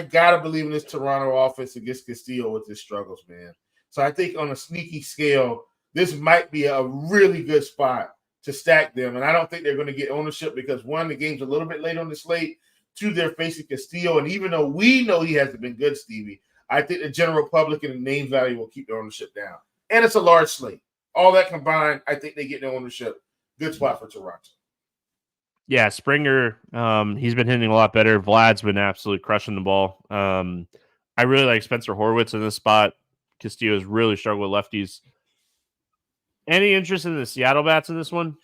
gotta believe in this Toronto offense against Castillo with his struggles, man. So I think on a sneaky scale, this might be a really good spot to stack them. And I don't think they're going to get ownership because, one, the game's a little bit late on the slate. Two, they're facing Castillo. And even though we know he hasn't been good, Stevie, I think the general public and the name value will keep the ownership down. And it's a large slate. All that combined, I think they get the ownership. Good spot for Toronto. Yeah, Springer, he's been hitting a lot better. Vlad's been absolutely crushing the ball. I really like Spencer Horwitz in this spot. Castillo's really struggled with lefties. Any interest in the Seattle bats in this one?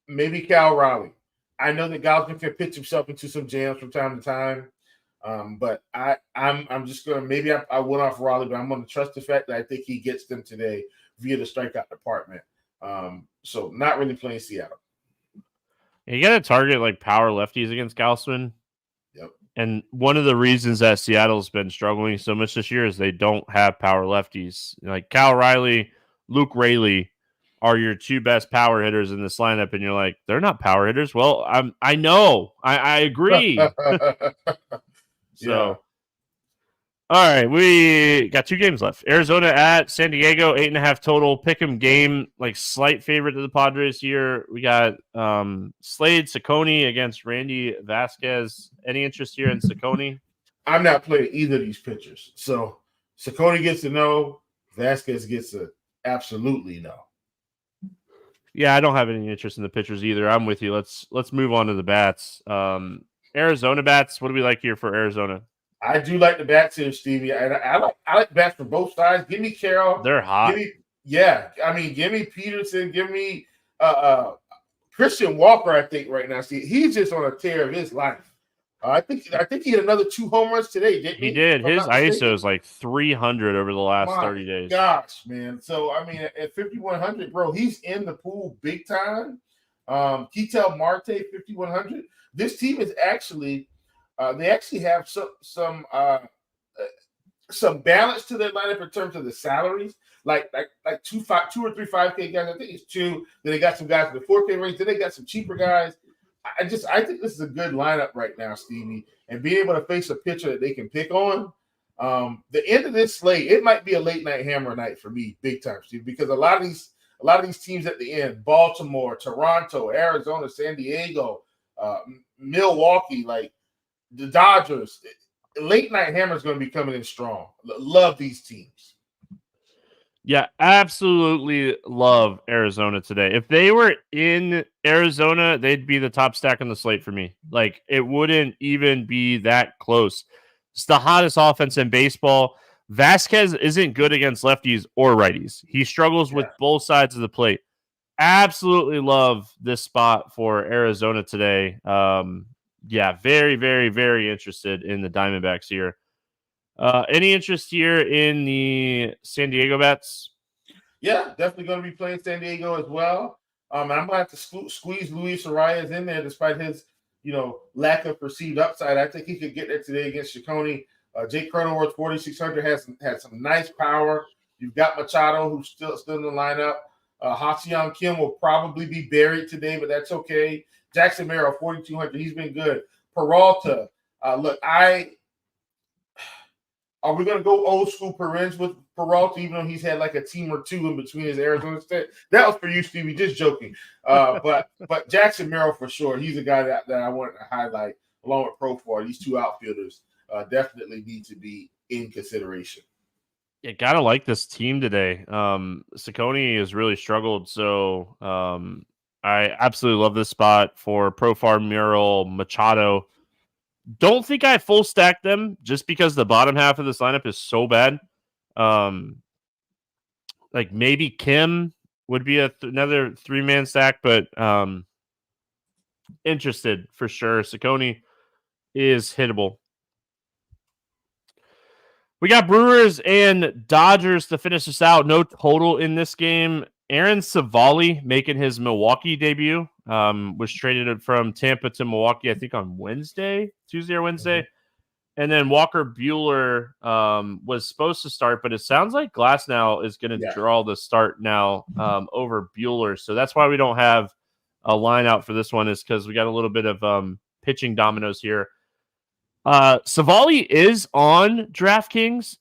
Maybe Cal Raleigh. I know that Gausman can pitch himself into some jams from time to time, but I'm just gonna I went off Raleigh, but I'm gonna trust the fact that I think he gets them today via the strikeout department. So not really playing Seattle. You got to target like power lefties against Gausman. Yep. And one of the reasons that Seattle's been struggling so much this year is they don't have power lefties. Like Cal Riley, Luke Raley are your two best power hitters in this lineup, and you're like, they're not power hitters. Well, I know, I agree. So, all right, we got two games left. Arizona at San Diego, 8.5 total. Pick'em game, like slight favorite to the Padres here. We got Slade Ciccone against Randy Vasquez. Any interest here in Ciccone? I'm not playing either of these pitchers. So Ciccone gets a no. Vasquez gets a absolutely no. Yeah, I don't have any interest in the pitchers either. I'm with you. Let's move on to the bats. Arizona bats. What do we like here for Arizona? I do like the bats here, Stevie. I like bats from both sides. Give me Carroll. They're hot. Give me Peterson. Give me Christian Walker. I think right now, Steve, he's just on a tear of his life. I think he had another 2 home runs today, didn't he? He did. His ISO is like 300 over the last 30 days. Gosh, man. So, I mean, at 5,100, bro, he's in the pool big time. Ketel Marte, 5,100. This team is actually they actually have some balance to their lineup in terms of the salaries. Like 2 or 3 5K guys. I think it's 2. Then they got some guys in the 4K range. Then they got some cheaper guys. I think this is a good lineup right now, Stevie, and being able to face a pitcher that they can pick on. The end of this slate, it might be a late night hammer night for me, big time, Steve, because a lot of these teams at the end, Baltimore, Toronto, Arizona, San Diego, Milwaukee, like the Dodgers, late night hammer is going to be coming in strong. Love these teams. Yeah, absolutely love Arizona today. If they were in Arizona, they'd be the top stack on the slate for me. Like, it wouldn't even be that close. It's the hottest offense in baseball. Vasquez isn't good against lefties or righties. He struggles with both sides of the plate. Absolutely love this spot for Arizona today. Yeah, very, very, very interested in the Diamondbacks here. Any interest here in the San Diego bets? Yeah, definitely going to be playing San Diego as well. And I'm going to have to squeeze Luis Arias in there despite his, lack of perceived upside. I think he could get there today against Ciccone. Jake Cronenworth, 4,600, had some nice power. You've got Machado, who's still in the lineup. Ha-Seong Kim will probably be buried today, but that's okay. Jackson Merrill, 4,200, he's been good. Peralta, look, are we going to go old school Perez with Peralta, even though he's had like a team or two in between his Arizona State? That was for you, Stevie. Just joking. But Jackson Merrill for sure. He's a guy that I wanted to highlight along with Profar. These two outfielders definitely need to be in consideration. You gotta like this team today. Ciccone has really struggled, so I absolutely love this spot for Profar, Merrill, Machado. Don't think I full stack them just because the bottom half of this lineup is so bad. Like maybe Kim would be another 3-man stack, but interested for sure. Ciccone is hittable. We got Brewers and Dodgers to finish us out. No total in this game. Aaron Savali making his Milwaukee debut. Was traded from Tampa to Milwaukee, I think on Tuesday or Wednesday. Mm-hmm. And then Walker Buehler was supposed to start, but it sounds like Glasnow is going to draw the start now over Buehler. So that's why we don't have a line out for this one, is because we got a little bit of pitching dominoes here. Savali is on DraftKings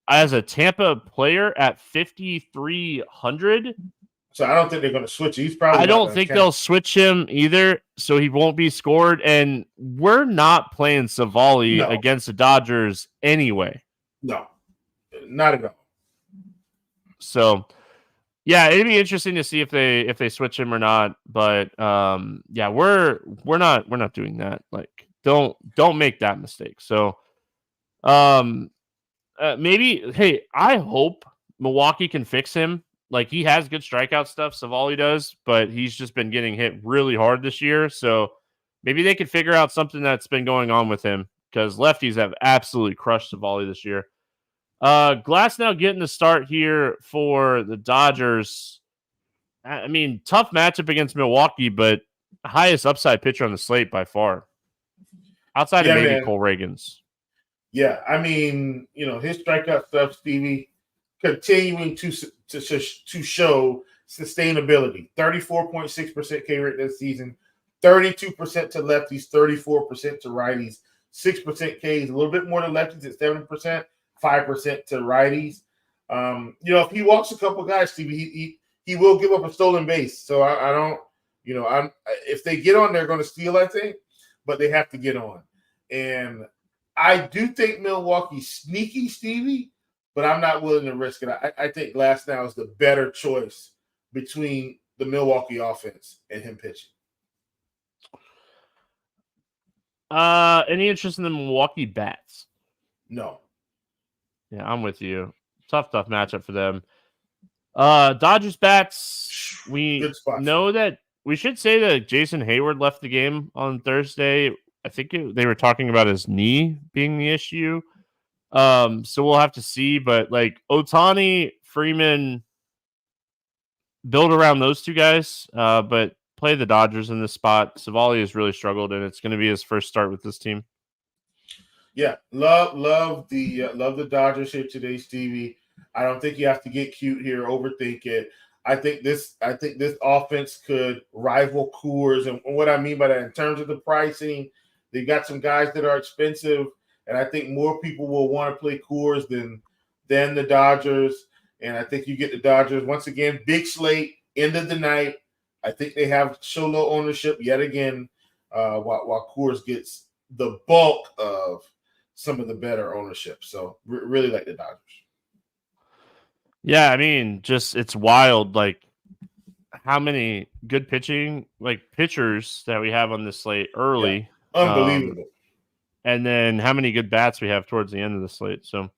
as a Tampa player at 5,300. So I don't think they're going to switch. He's probably. I don't think they'll switch him either, so he won't be scored. And we're not playing Savali against the Dodgers anyway. No, not at all. So, yeah, it'd be interesting to see if they switch him or not. But yeah, we're not doing that. Like, don't make that mistake. So, maybe. Hey, I hope Milwaukee can fix him. Like, he has good strikeout stuff, Savali does, but he's just been getting hit really hard this year. So maybe they could figure out something that's been going on with him, because lefties have absolutely crushed Savali this year. Glasnow getting the start here for the Dodgers. I mean, tough matchup against Milwaukee, but highest upside pitcher on the slate by far. Outside of maybe Cole Reagans. Yeah, I mean, his strikeout stuff, Stevie, continuing to show sustainability. 34.6% K rate this season, 32% to lefties, 34% to righties, 6% Ks, a little bit more to lefties at 7%, 5% to righties. If he walks a couple guys, Stevie, he will give up a stolen base. So I don't, if they get on, they're going to steal, I think, but they have to get on. And I do think Milwaukee's sneaky, Stevie, but I'm not willing to risk it. I think Glasnow is the better choice between the Milwaukee offense and him pitching. Any interest in the Milwaukee bats? No. Yeah, I'm with you. Tough matchup for them. Dodgers bats. We know that we should say that Jason Hayward left the game on Thursday. I think they were talking about his knee being the issue. So we'll have to see. But like Ohtani, Freeman, build around those two guys. But play the Dodgers in this spot. Savali has really struggled, and it's going to be his first start with this team. Yeah, love the Dodgers here today, Stevie. I don't think you have to get cute here, overthink it. I think this offense could rival Coors, and what I mean by that in terms of the pricing, they've got some guys that are expensive, and I think more people will want to play Coors than the Dodgers. And I think you get the Dodgers once again, big slate, end of the night. I think they have show low ownership yet again, while Coors gets the bulk of some of the better ownership. So really like the Dodgers. Yeah, I mean, just it's wild. Like how many good pitchers that we have on this slate early. Yeah. Unbelievable. And then how many good bats we have towards the end of the slate. So, all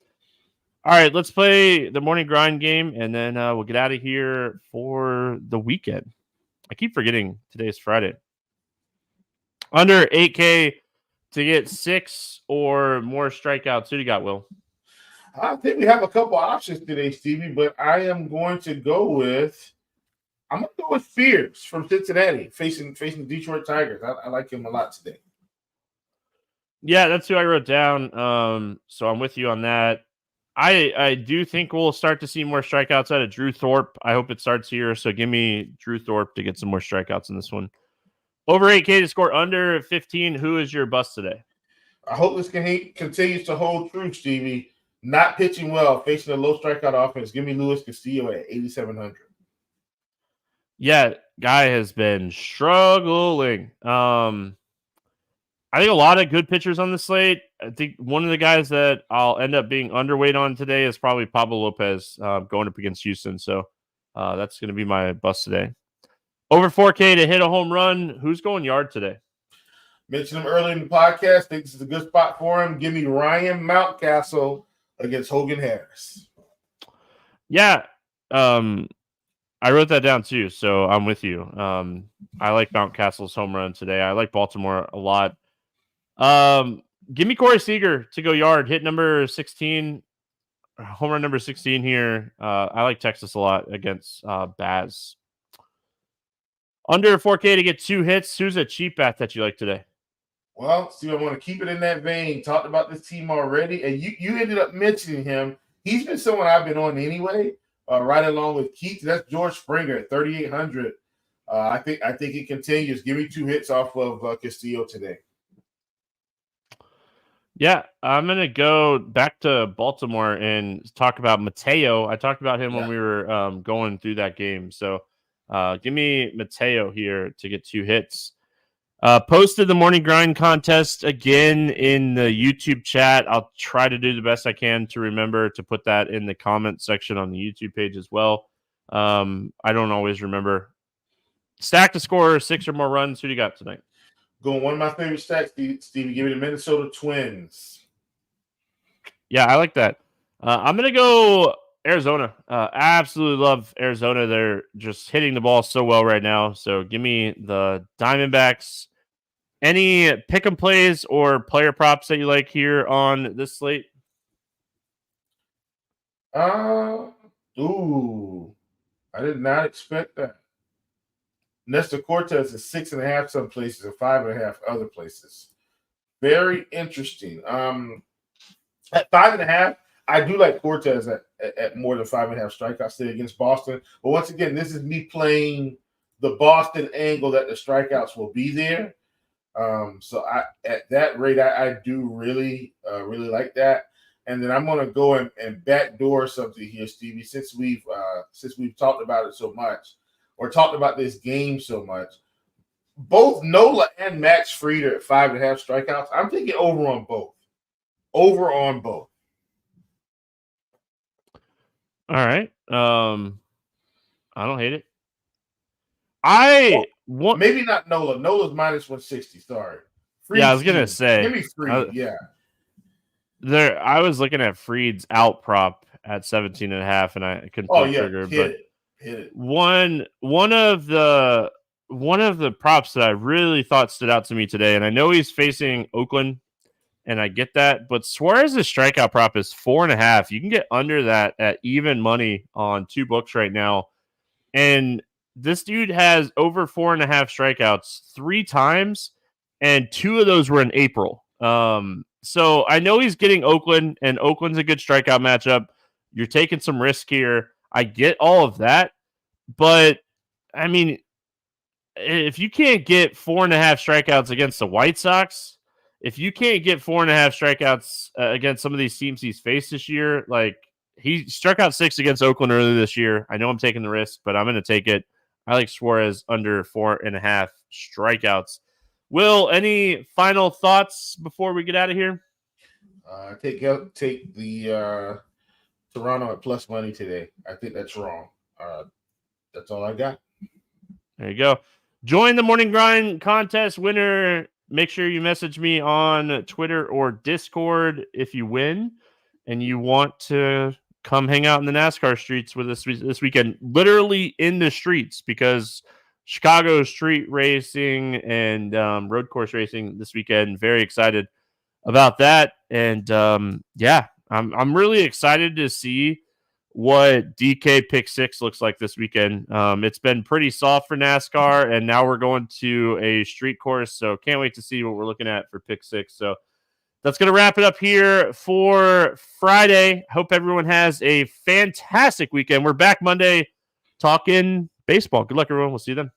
right, let's play the morning grind game, and then we'll get out of here for the weekend. I keep forgetting today's Friday. Under 8K to get 6 or more strikeouts. Who do you got, Will? I think we have a couple options today, Stevie, but I'm going to go with Fears from Cincinnati, facing the Detroit Tigers. I like him a lot today. Yeah, that's who I wrote down. So I'm with you on that. I do think we'll start to see more strikeouts out of Drew Thorpe. I hope it starts here. So give me Drew Thorpe to get some more strikeouts in this one. Over 8K to score under 15. Who is your bust today? I hope this continues to hold true, Stevie. Not pitching well, facing a low strikeout offense. Give me Luis Castillo at 8,700. Yeah, guy has been struggling. I think a lot of good pitchers on the slate. I think one of the guys that I'll end up being underweight on today is probably Pablo Lopez going up against Houston. So that's going to be my bust today. Over 4K to hit a home run. Who's going yard today? Mentioned him earlier in the podcast. Think this is a good spot for him. Give me Ryan Mountcastle against Hogan Harris. Yeah. I wrote that down too, so I'm with you. I like Mountcastle's home run today. I like Baltimore a lot. Give me Corey Seager to go yard, hit number 16, home run number 16 here. I like Texas a lot against Baz. Under 4K to get 2 hits. Who's a cheap bet that you like today? Well, Steve, I want to keep it in that vein. Talked about this team already, and you ended up mentioning him. He's been someone I've been on anyway, right along with Keith. That's George Springer at 3,800. I think it continues. Give me 2 hits off of Castillo today. Yeah, I'm going to go back to Baltimore and talk about Mateo. I talked about him when we were going through that game. So give me Mateo here to get 2 hits. Posted the morning grind contest again in the YouTube chat. I'll try to do the best I can to remember to put that in the comment section on the YouTube page as well. I don't always remember. Stack to score 6 or more runs. Who do you got tonight? Going one of my favorite stacks, Stevie. Give me the Minnesota Twins. Yeah, I like that. I'm going to go Arizona. Absolutely love Arizona. They're just hitting the ball so well right now. So give me the Diamondbacks. Any pick 'em plays or player props that you like here on this slate? I did not expect that. Nestor Cortez is 6.5 some places and 5.5 other places. Very interesting. At 5.5, I do like Cortez at more than 5.5 strikeouts today against Boston. But once again, this is me playing the Boston angle that the strikeouts will be there. So at that rate, I do really like that. And then I'm going to go and backdoor something here, Stevie, since we've talked about it so much, or talked about this game so much. Both Nola and Max Fried are at 5.5 strikeouts. I'm thinking over on both. Over on both. All right. I don't hate it. Maybe not Nola. Nola's minus 160. Sorry. Yeah, I was gonna say. Give me Fried. Yeah. I was looking at Fried's out prop at 17.5, and I couldn't pull the trigger. Hit it. One of the props that I really thought stood out to me today, and I know he's facing Oakland, and I get that, but Suarez's strikeout prop is 4.5. You can get under that at even money on 2 books right now, and this dude has over 4.5 strikeouts 3 times, and 2 of those were in April. So I know he's getting Oakland, and Oakland's a good strikeout matchup. You're taking some risk here. I get all of that, but I mean, if you can't get 4.5 strikeouts against the White Sox, if you can't get 4.5 strikeouts against some of these teams he's faced this year, like he struck out 6 against Oakland earlier this year. I know I'm taking the risk, but I'm going to take it. I like Suarez under 4.5 strikeouts. Will, any final thoughts before we get out of here? Take Toronto at plus money today. I think that's wrong. That's all I got. There you go. Join the Morning Grind contest winner. Make sure you message me on Twitter or Discord if you win and you want to come hang out in the NASCAR streets with us this weekend. Literally in the streets, because Chicago street racing and road course racing this weekend. Very excited about that. And I'm really excited to see what DK Pick 6 looks like this weekend. It's been pretty soft for NASCAR, and now we're going to a street course, so can't wait to see what we're looking at for Pick 6. So that's going to wrap it up here for Friday. Hope everyone has a fantastic weekend. We're back Monday talking baseball. Good luck, everyone. We'll see you then.